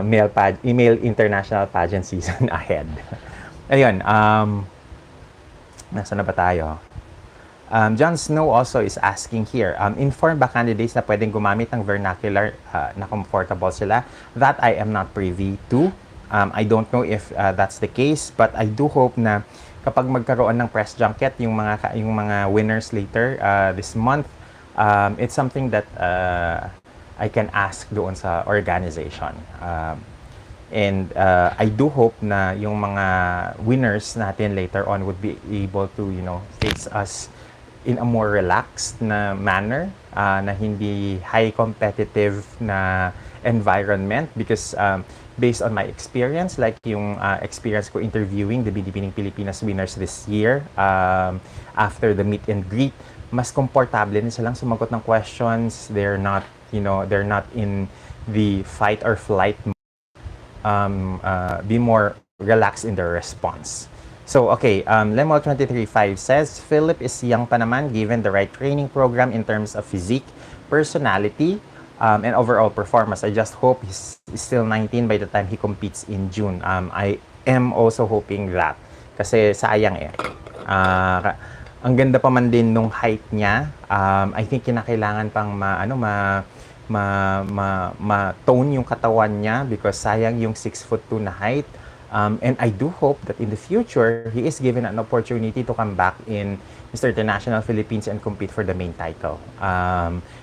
male international pageant season ahead. Ayun, nasa na ba tayo? John Snow also is asking here, informed ba candidates na pwedeng gumamit ng vernacular na comfortable sila? That I am not privy to. I don't know if that's the case, but I do hope na kapag magkaroon ng press junket yung mga winners later this month, it's something that I can ask doon sa organization. And I do hope na yung mga winners natin later on would be able to, face us in a more relaxed na manner, na hindi high competitive na environment, because based on my experience, like yung experience ko interviewing the Binibining Pilipinas winners this year, after the meet and greet, mas komportable din silang sumagot ng questions. They're not in the fight or flight, be more relaxed in their response. So, okay, Lemuel 23.5 says, Philip is young pa naman given the right training program in terms of physique, personality, and overall performance. I just hope he's still 19 by the time he competes in June. I am also hoping that. Kasi sayang ang ganda pa man din nung height niya. I think kinakailangan pang ma-tone yung katawan niya, because sayang yung 6'2" na height. And I do hope that in the future, he is given an opportunity to come back in Mr. International Philippines and compete for the main title.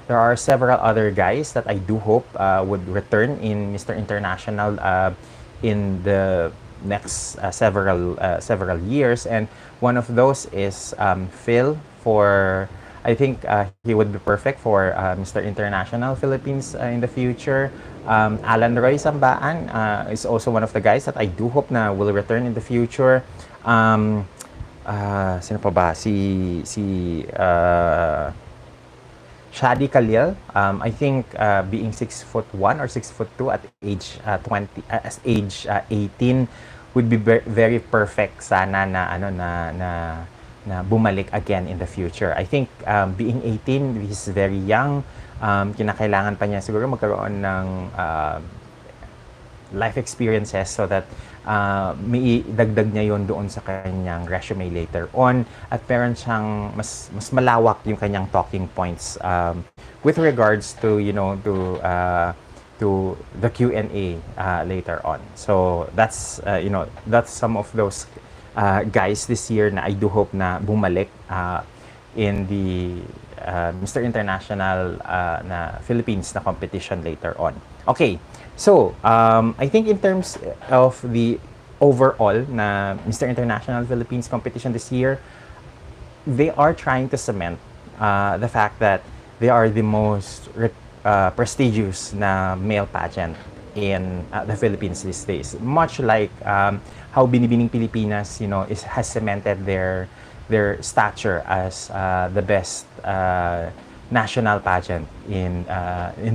There are several other guys that I do hope would return in Mr. International in the next several years. And one of those is Phil. I think he would be perfect for Mr. International Philippines in the future. Alan Roy Sambaan is also one of the guys that I do hope na will return in the future. Sino pa ba? Si Shadi Khalil. I think being 6'1" or 6'2" at age 18 would be very perfect sana na na bumalik again in the future. I think being 18, he's very young. Kinakailangan pa niya siguro magkaroon ng life experiences so that may dagdag niya yon doon sa kanyang resume later on, at meron siyang mas malawak yung kanyang talking points with regards to to the Q&A later on. So that's that's some of those guys this year na I do hope na bumalik in the Mr. International na Philippines na competition later on. Okay, so I think in terms of the overall na Mr. International Philippines competition this year, they are trying to cement the fact that they are the most prestigious na male pageant in the Philippines these days. Much like how Binibining Pilipinas, has cemented their stature as the best national pageant in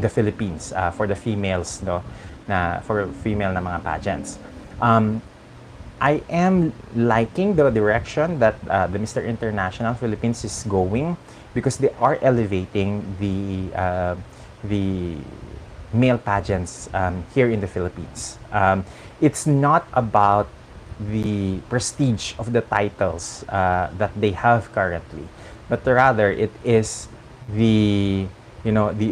the Philippines for the females, for female na mga pageants. I am liking the direction that the Mr. International Philippines is going, because they are elevating the male pageants here in the Philippines. It's not about the prestige of the titles that they have currently, but rather it is the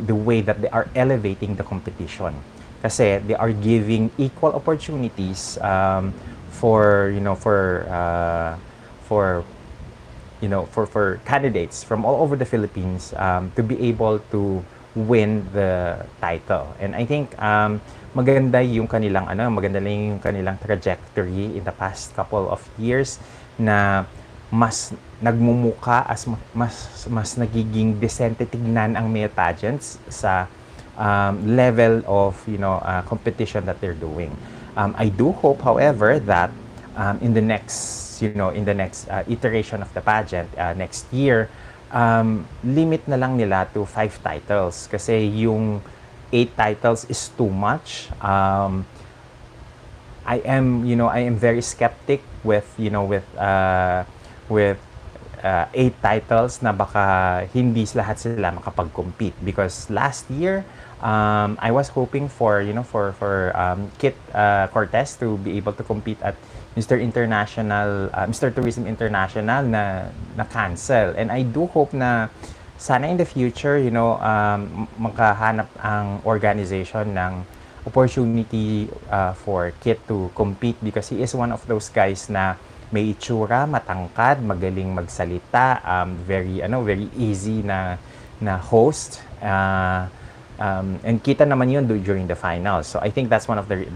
way that they are elevating the competition. Kasi they are giving equal opportunities for candidates from all over the Philippines to be able to win the title. And I think maganda yung kanilang trajectory in the past couple of years, na mas nagmumuka as mas nagiging decente tignan ang male pageants sa level of competition that they're doing. I do hope, however, that in the next iteration of the pageant next year, limit na lang nila to 5 titles, kasi yung 8 titles is too much. I am very skeptic with 8 titles na baka hindi lahat sila makapag-compete, because last year I was hoping for Kit Cortez to be able to compete at Mr. Tourism International na cancel, and I do hope na sana in the future makahanap ang organization ng opportunity for Kit to compete, because he is one of those guys na may itsura, matangkad, magaling magsalita, very easy na host, and kita naman yun during the finals. So I think that's one of the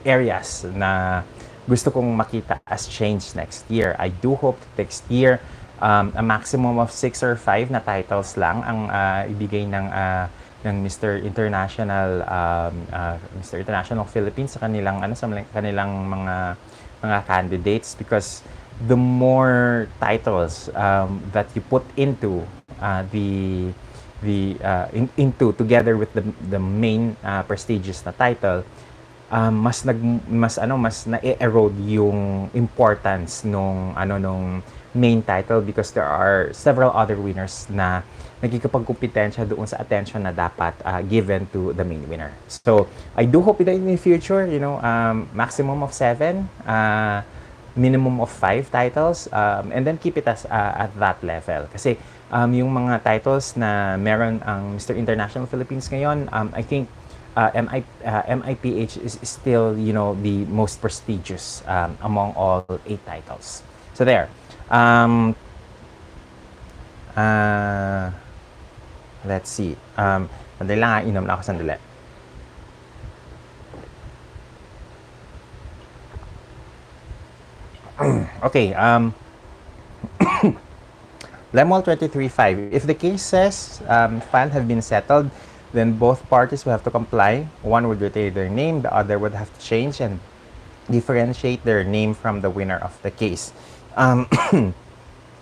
areas na gusto kong makita as change next year. I do hope next year a maximum of 6 or 5 na titles lang ang ibigay ng Mr. International Philippines sa kanilang mga candidates, because the more titles that you put into together with the main prestigious na title, mas na-erode yung importance nung main title, because there are several other winners na nagkikipagkumpetensya doon sa attention na dapat given to the main winner. So I do hope that in the future, maximum of 7, minimum of 5 titles, and then keep it at that level. Kasi yung mga titles na meron ang Mr. International Philippines ngayon, I think MIPH is still the most prestigious among all 8 titles. So there. Let's see. Sandali lang, inom na ako sandali. Okay. Lemol 23.5. If the cases filed have been settled, then both parties will have to comply. One would retain their name, the other would have to change and differentiate their name from the winner of the case.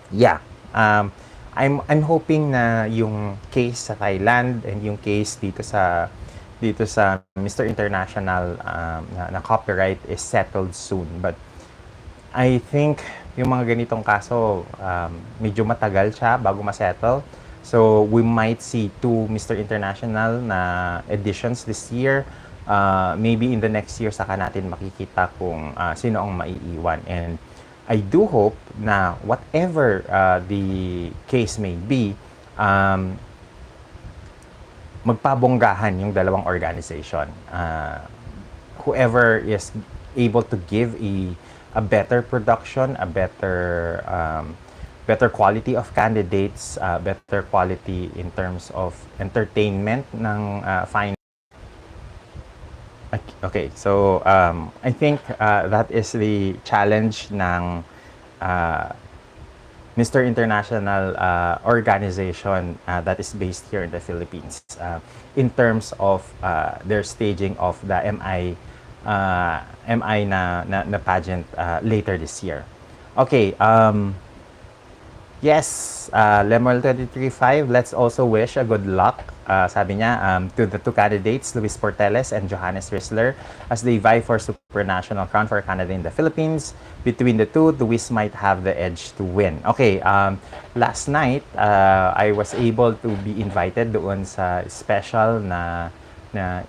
Yeah. I'm hoping na yung case sa Thailand and yung case dito sa Mr. International na copyright is settled soon. But I think yung mga ganitong kaso, medyo matagal siya bago ma-settle. So, we might see two Mr. International na editions this year. Maybe in the next year, saka natin makikita kung sino ang maiiwan. And I do hope na whatever the case may be, magpabonggahan yung dalawang organization. Whoever is able to give a better production, a better quality of candidates, better quality in terms of entertainment ng final. Okay, so I think that is the challenge ng Mr. International organization that is based here in the Philippines in terms of their staging of the MI na pageant later this year. Okay, yes, Lemuel 23.5, let's also wish a good luck, sabi niya, to the two candidates, Luis Porteles and Johannes Rissler, as they vie for supranational crown for Canada in the Philippines. Between the two, Luis might have the edge to win. Okay, last night, I was able to be invited doon sa special na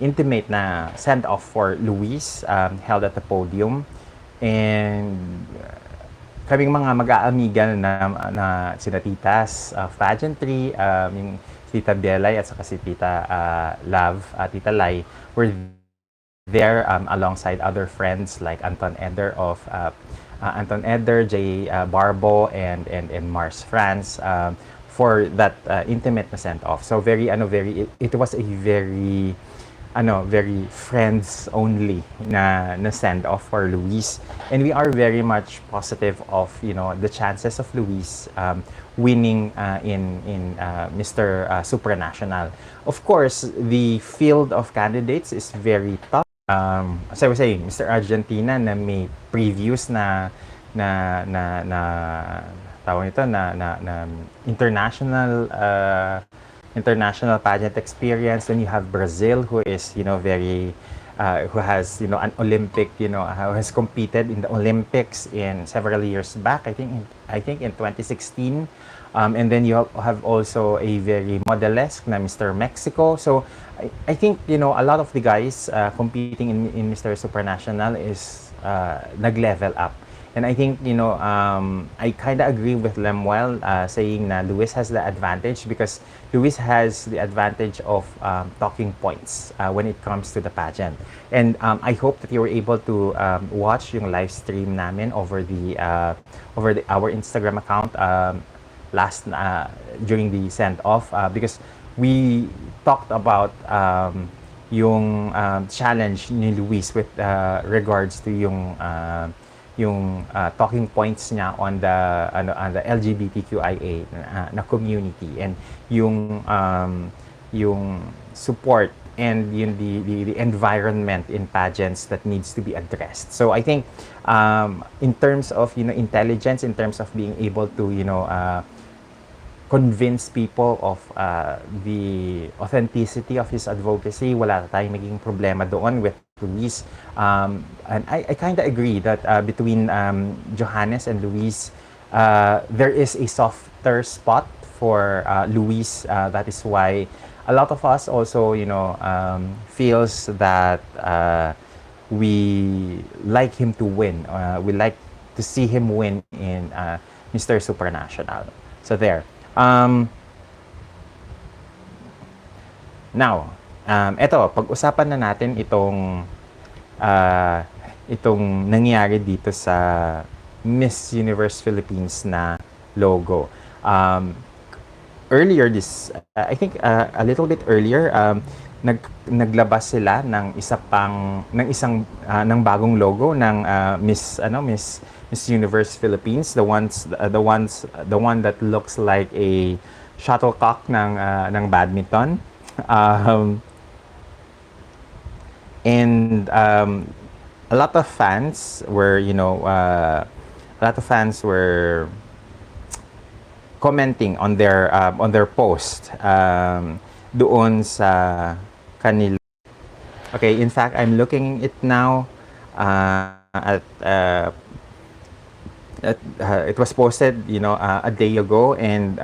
intimate na send-off for Luis, held at the podium. And kaming mga mag-aamigal na sina Titas Pageantry, yung Tita Bielay at saka si Tita Love, Tita Lai, were there alongside other friends like Anton Eder, Jay Barbo, and Mars France for that intimate na send-off. So it was a very friends only na send off for Luis, and we are very much positive of the chances of Luis winning in Mr. Supranational. Of course, the field of candidates is very tough. As I was saying, Mr. Argentina na may previous na tawag nito na international pageant experience. Then you have Brazil, who is very who has an Olympic, who has competed in the Olympics in several years back, I think in 2016. And then you have also a very modelesque na Mr. Mexico. So I think a lot of the guys competing in Mr. Supranational is nag-level up. And I think, I kind of agree with Lemuel saying na Luis has the advantage, because Luis has the advantage of talking points when it comes to the pageant. And I hope that you were able to watch yung live stream namin over our Instagram account during the send-off, because we talked about yung challenge ni Luis with regards to yung talking points niya on the LGBTQIA na community, and yung support and the environment in pageants that needs to be addressed. So I think in terms of intelligence, in terms of being able to convince people of the authenticity of his advocacy, wala tayong maging problema doon with Luis. And I kind of agree that between Johannes and Luis, there is a softer spot for Luis. That is why a lot of us also, feels that we like him to win. We like to see him win in Mr. Supranational. So there. Now, eto, pag-usapan na natin itong nangyari dito sa Miss Universe Philippines na logo. Earlier I think a little bit earlier, naglabas sila ng bagong logo ng Miss Universe Philippines, the one that looks like a shuttlecock ng badminton. And a lot of fans were commenting on their post doon sa kanila. Okay, in fact, I'm looking it now at It was posted, a day ago, and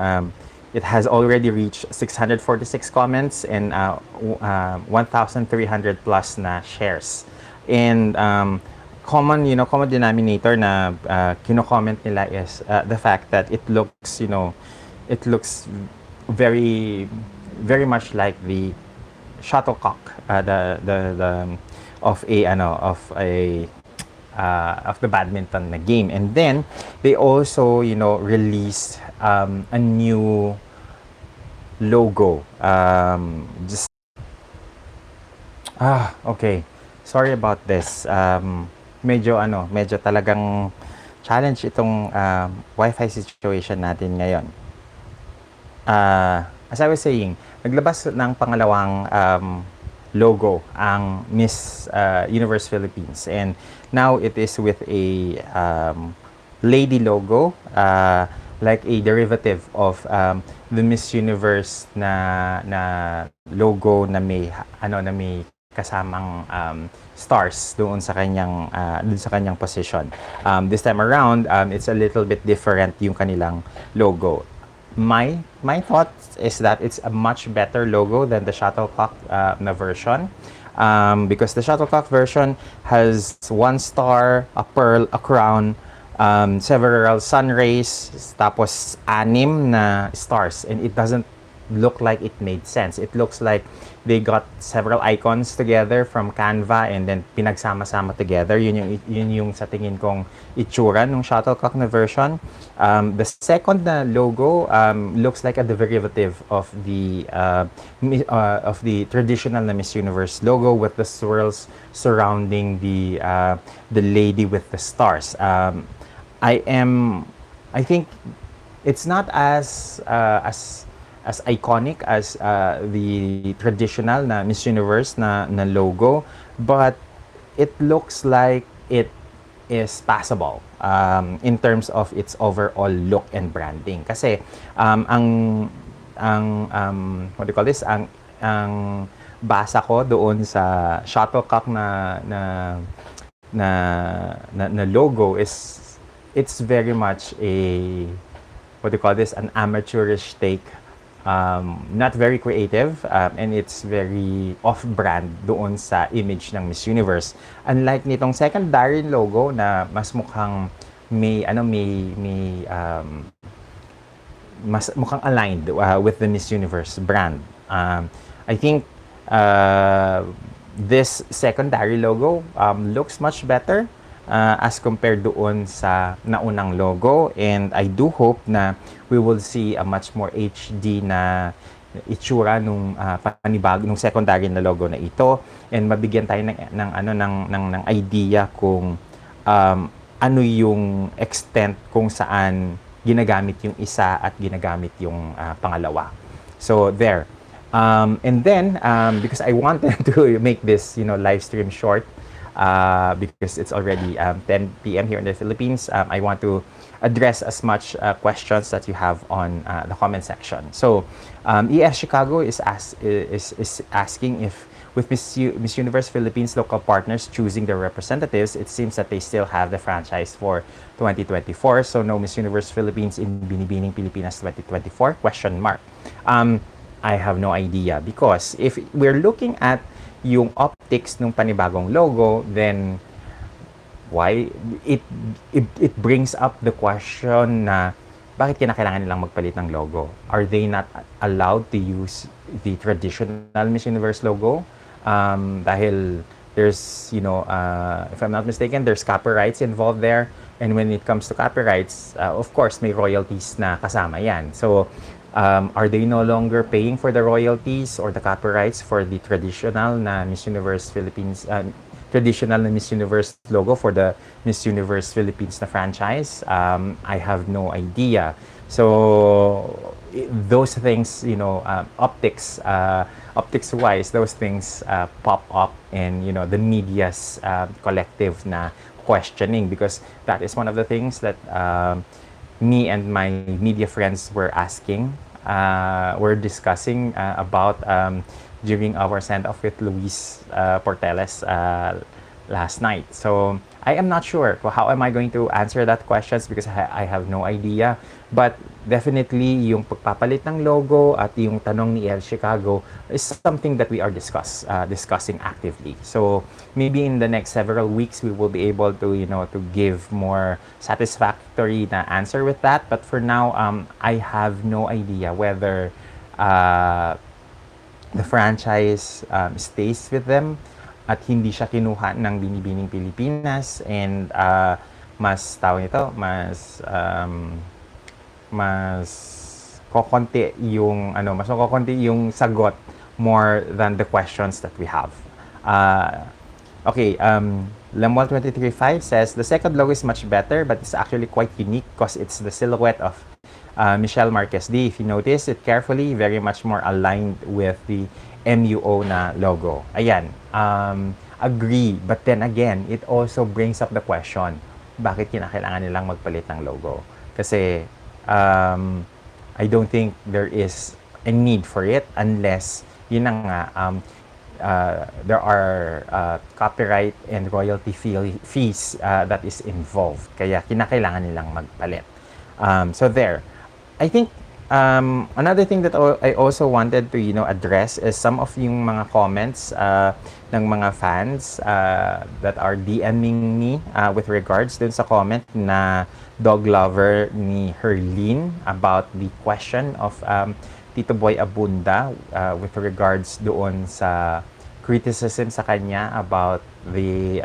it has already reached 646 comments and 1,300 plus na shares. And common denominator na kino-comment nila is the fact that it looks very very much like the shuttlecock, the of the badminton na game. And then they also released a new logo. Just okay, sorry about this. Medyo talagang challenge itong Wi-Fi situation natin ngayon. As I was saying, naglabas ng pangalawang logo ang Miss Universe Philippines, and now it is with a lady logo, like a derivative of the Miss Universe na logo na may kasamang stars doon sa kanyang position. This time around, it's a little bit different yung kanilang logo. My thoughts is that it's a much better logo than the shuttlecock na version, because the shuttlecock version has one star, a pearl, a crown, several sun rays, tapos 6 na stars, and it doesn't look like it made sense. It looks like they got several icons together from Canva and then pinagsama-sama together. Yun yung sa tingin kong itsura ng shuttlecock na version. The second na logo looks like a derivative of the traditional na Miss Universe logo, with the swirls surrounding the lady with the stars. I think it's not as iconic as the traditional na Miss Universe na logo, but it looks like it is passable in terms of its overall look and branding. Kasi what do you call this? Ang basa ko doon sa shuttlecock na logo is, it's very much a, what do you call this, an amateurish take. Not very creative, and it's very off-brand doon sa image ng Miss Universe. Unlike nitong secondary logo na mas mukhang mas mukhang aligned with the Miss Universe brand. I think this secondary logo looks much better as compared doon sa naunang logo, and I do hope na we will see a much more HD na itsura nung nung secondary na logo na ito, and mabigyan tayo ng idea kung ano yung extent kung saan ginagamit yung isa at ginagamit yung pangalawa. So there. And then because I wanted to make this live stream short, because it's already 10 p.m. here in the Philippines, I want to address as much questions that you have on the comment section. So, ES Chicago is asking if, with Miss Universe Philippines local partners choosing their representatives, it seems that they still have the franchise for 2024. So, no Miss Universe Philippines in Binibining Pilipinas 2024? I have no idea, because if we're looking at yung optics ng panibagong logo, then why it brings up the question na bakit kinakailangan nilang magpalit ng logo? Are they not allowed to use the traditional Miss Universe logo? Dahil there's if I'm not mistaken, there's copyrights involved there, and when it comes to copyrights, of course may royalties na kasama yan. So are they no longer paying for the royalties or the copyrights for the traditional na Miss Universe Philippines, traditional na Miss Universe logo for the Miss Universe Philippines na franchise? I have no idea. So those things, optics wise, those things pop up in the media's collective na questioning, because that is one of the things that me and my media friends were asking, we're discussing about during our send-off with Luis Porteles last night. So I am not sure how am I going to answer that questions because I have no idea. But definitely yung pagpapalit ng logo at yung tanong ni El Chicago is something that we are discussing actively. So maybe in the next several weeks we will be able to to give more satisfactory na answer with that. But for now, I have no idea whether the franchise stays with them at hindi siya kinuha ng Binibining Pilipinas, and mas tawag nito, mas kokonti yung mas kokonti yung sagot more than the questions that we have. Okay, Lemuel 23:5 says the second logo is much better, but it's actually quite unique because it's the silhouette of Michelle Marquez D. If you notice it carefully, very much more aligned with the MUO na logo. Ayan, agree. But then again, it also brings up the question, bakit kinakailangan nilang magpalit ng logo? Kasi I don't think there is a need for it unless, yun na nga, there are copyright and royalty fees that is involved. Kaya kinakailangan nilang magpalit. So there. I think another thing that I also wanted to address is some of yung mga comments ng mga fans that are DMing me with regards dun sa comment na dog lover ni Herlene about the question of Tito Boy Abunda with regards doon sa criticism sa kanya about the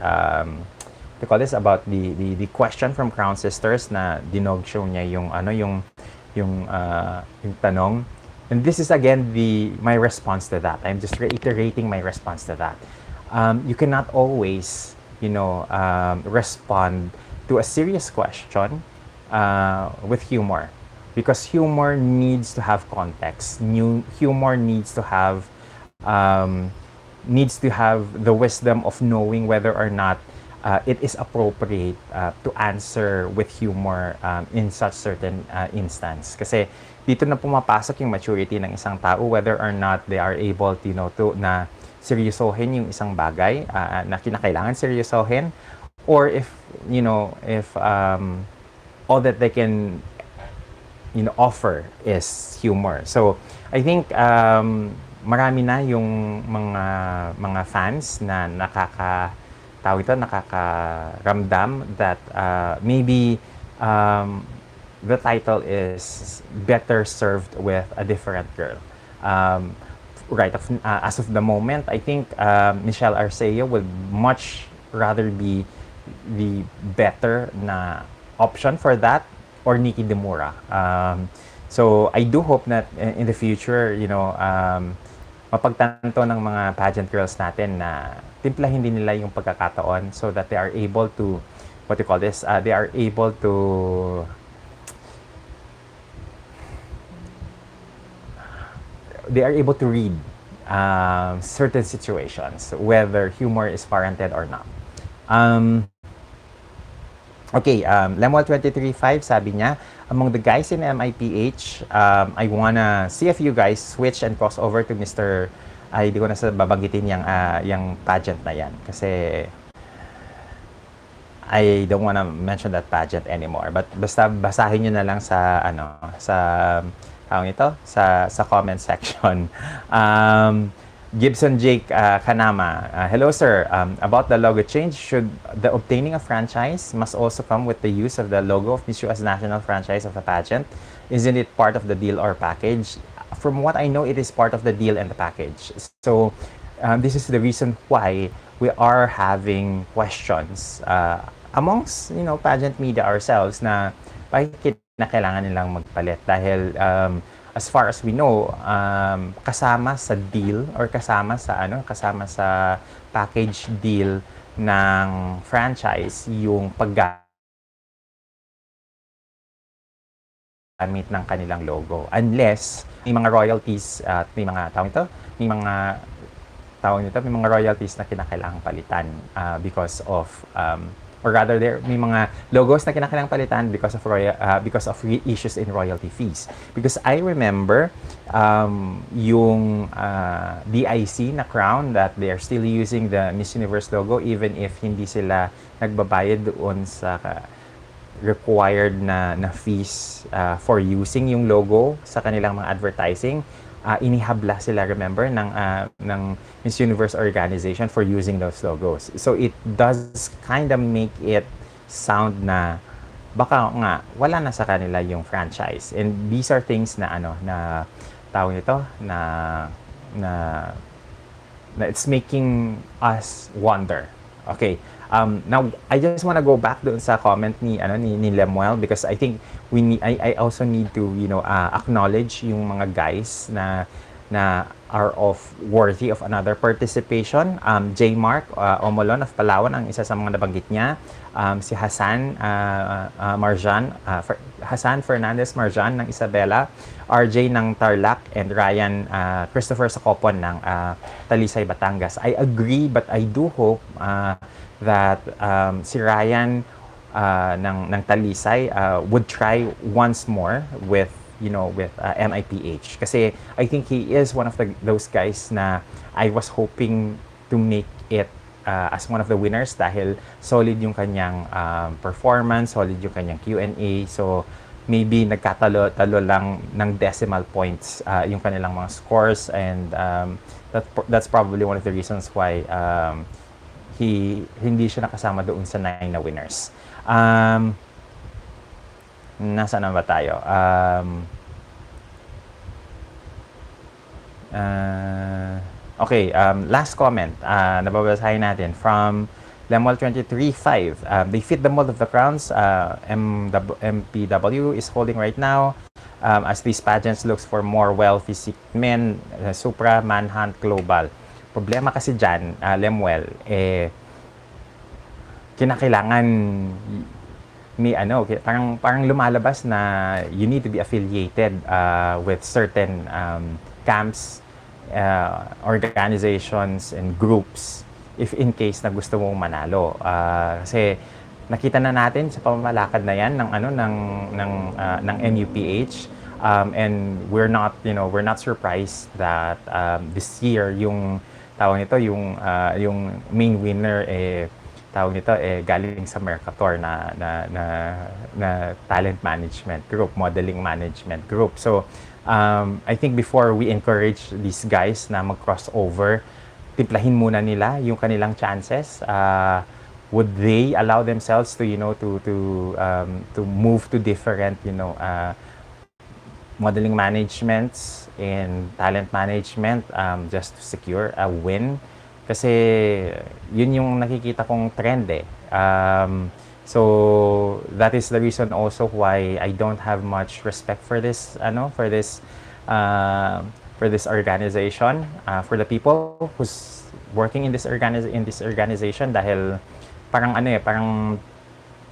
about the question from Crown Sisters na dinog show niya yung tanong. And this is again my response to that. I'm just reiterating my response to that. You cannot always, respond to a serious question with humor, because humor needs to have context. Humor needs to have the wisdom of knowing whether or not it is appropriate to answer with humor in such certain instance. Kasi dito na pumapasok yung maturity ng isang tao, whether or not they are able to na seryosohin yung isang bagay na kinakailangan seryosohin, or if all that they can offer is humor. So I think marami na yung mga fans na nakakaramdam that maybe the title is better served with a different girl. As of the moment, I think Michelle Arceo would much rather be the better na option for that, or Nikki Demura. So I do hope that in the future, mapagtanto ng mga pageant girls natin na timplahin din nila yung pagkakataon so that they are able to, they are able to read certain situations, whether humor is warranted or not. Okay, Lemuel 23:5, sabi niya, among the guys in MIPH, I wanna see if you guys switch and cross over to Mr. Hindi ko na babanggitin yung pageant na yan. Kasi I don't wanna mention that pageant anymore. But basta basahin nyo na lang sa sa comment section. Gibson Jake Kanama, hello sir, about the logo change, should the obtaining a franchise must also come with the use of the logo of Miss U as national franchise of the pageant? Isn't it part of the deal or package? From what I know, it is part of the deal and the package. So this is the reason why we are having questions amongst pageant media ourselves na bakit na kailangan nilang magpalit, dahil as far as we know, kasama sa deal or kasama sa package deal ng franchise yung paggamit ng kanilang logo, unless may mga royalties at may mga royalties na kinakailangang palitan because of or rather there may mga logos na kinakailangang palitan because of issues in royalty fees. Because I remember yung DIC na crown that they are still using the Miss Universe logo even if hindi sila nagbabayad doon sa required na fees for using yung logo sa kanilang mga advertising. Inihabla sila, remember, ng Miss Universe organization for using those logos. So it does kind of make it sound na baka nga wala na sa kanila yung franchise. And these are things na na tawag nito na it's making us wonder. Okay. Now I just want to go back doon sa comment ni Lemuel because I think I also need to acknowledge yung mga guys na are worthy of another participation. J. Mark Omolon of Palawan ang isa sa mga nabanggit niya. Si Hassan Hassan Fernandez Marjan ng Isabela, RJ ng Tarlac, and Ryan Christopher Sacopon ng Talisay, Batangas. I agree, but I do hope that si Ryan ng Talisay would try once more with MIPH, kasi I think he is one of those guys na I was hoping to make it as one of the winners dahil solid yung kanyang performance, solid yung kanyang Q&A. So maybe nagkatalo lang ng decimal points yung kanilang mga scores, and that's probably one of the reasons why hindi siya nakasama doon sa 9 na winners. Nasaan na ba tayo? Okay, last comment nababasahin natin from Lemuel 23:5. They fit the mold of the crowns MPW is holding right now, as these pageants looks for more well-physique men, Supra, Manhunt, Global. Problema kasi dyan, Lemuel, kinakailangan may parang lumalabas na you need to be affiliated with certain camps, organizations and groups if in case na gusto mong manalo. Kasi nakita na natin sa pamamalakad na yan ng MUPH, and we're not surprised that this year yung tawag nito yung main winner galing sa Mercator na talent management group, modeling management group. So I think before we encourage these guys na mag-crossover, timplahin muna nila yung kanilang chances. Would they allow themselves to move to different modeling managements and talent management just to secure a win? Kasi yun yung nakikita kong trend so that is the reason also why I don't have much respect for this organization, for the people who's working in this organization, dahil parang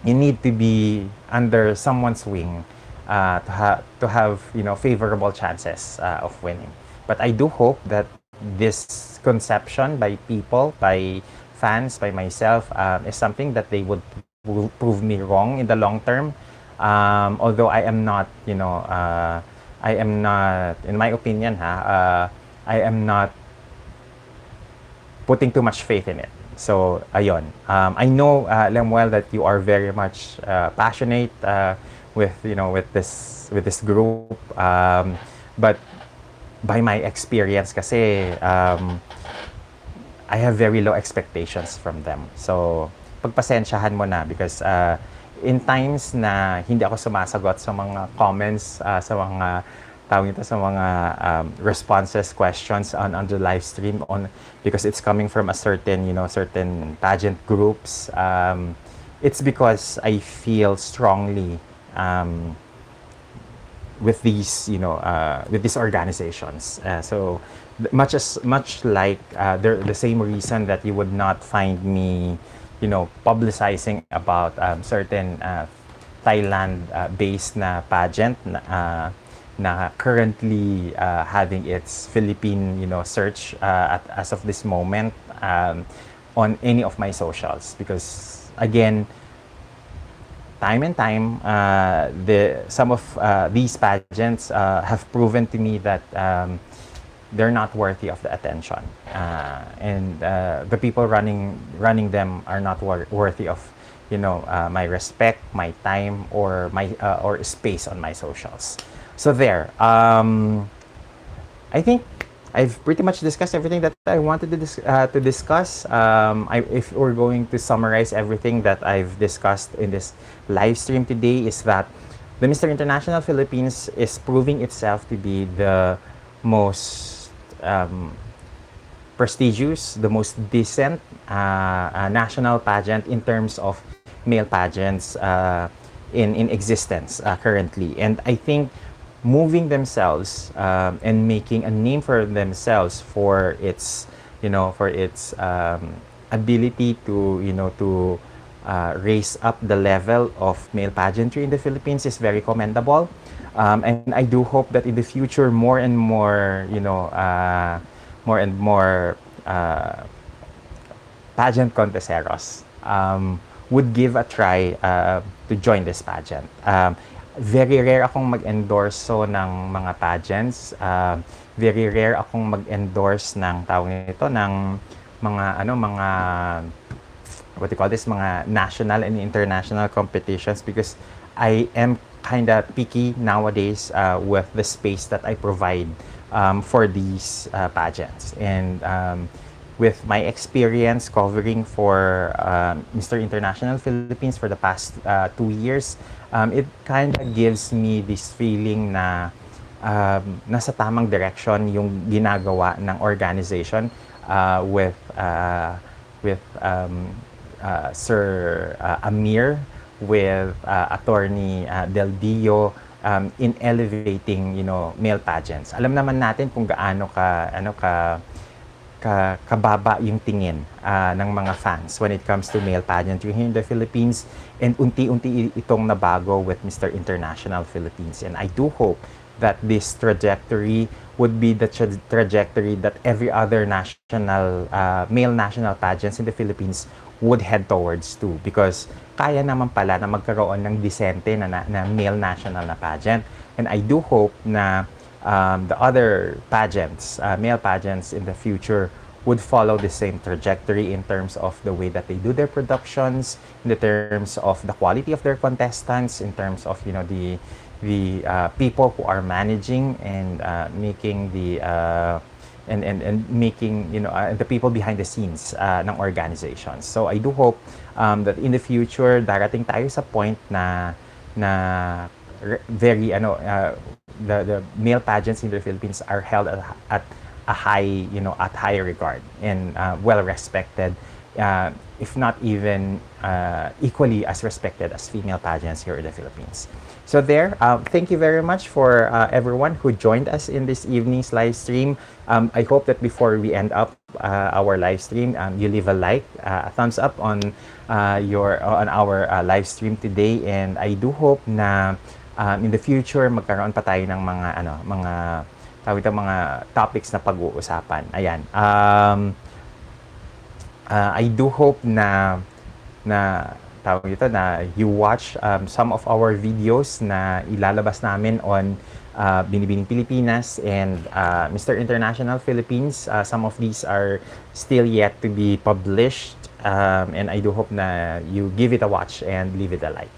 you need to be under someone's wing to have favorable chances of winning. But I do hope that this conception by people, by fans, by myself, is something that they will prove me wrong in the long term. Although I am not, in my opinion, I am not putting too much faith in it. So, ayun. I know, Lemuel, that you are very much passionate with this group, but by my experience kasi I have very low expectations from them. So pagpasensyahan mo na, because in times na hindi ako sumasagot sa mga comments, sa mga responses, questions on the live stream because it's coming from a certain pageant groups, it's because I feel strongly with these organizations. So much like the same reason that you would not find me publicizing about certain Thailand based na pageant na currently having its Philippine search as of this moment on any of my socials, because again, time and time, some of these pageants have proven to me that they're not worthy of the attention, and the people running them are not worthy of, my respect, my time, or my or space on my socials. So there. I think I've pretty much discussed everything that I wanted to discuss. If we're going to summarize everything that I've discussed in this live stream today, is that the Mr. International Philippines is proving itself to be the most prestigious, the most decent national pageant in terms of male pageants in existence currently. And I think moving themselves and making a name for themselves for its, ability to raise up the level of male pageantry in the Philippines is very commendable. And I do hope that in the future, more and more, pageant conteseros would give a try to join this pageant. Very rare akong mag-endorso ng mga pageants. Very rare akong mag-endorse ng tawag nito ng mga what do you call this, mga national and international competitions, because I am kind of picky nowadays with the space that I provide for these pageants. And with my experience covering for Mr. International Philippines for the past 2 years, it kind of gives me this feeling na nasa tamang direction yung ginagawa ng organization with Sir Amir, with Attorney Del Dio, in elevating, male pageants. Alam naman natin kung gaano kababa yung tingin ng mga fans when it comes to male pageantry here in the Philippines, and unti-unti itong nabago with Mr. International Philippines. And I do hope that this trajectory would be the trajectory that every other national male national pageants in the Philippines would head towards too, because kaya naman pala na magkaroon ng decente na male national na pageant. And I do hope na the other pageants, male pageants in the future, would follow the same trajectory in terms of the way that they do their productions, in the terms of the quality of their contestants, in terms of the people who are managing and making the and making the people behind the scenes ng organizations. So I do hope that in the future darating tayo sa point na very the male pageants in the Philippines are held at a high at high regard and well respected, if not even equally as respected as female pageants here in the Philippines. So there, thank you very much for everyone who joined us in this evening's live stream. I hope that before we end up our live stream, you leave a like, a thumbs up on our live stream today, and I do hope na in the future magkaroon pa tayo ng mga topics na pag-uusapan. Ayan. I do hope na tawag ito na you watch some of our videos na ilalabas namin on Binibining Pilipinas and Mr. International Philippines. Some of these are still yet to be published, and I do hope na you give it a watch and leave it a like.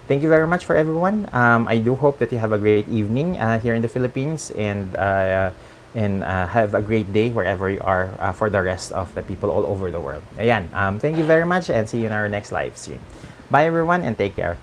Thank you very much for everyone. I do hope that you have a great evening here in the Philippines, and have a great day wherever you are for the rest of the people all over the world. Ayan, thank you very much, and see you in our next live stream. Bye everyone, and take care.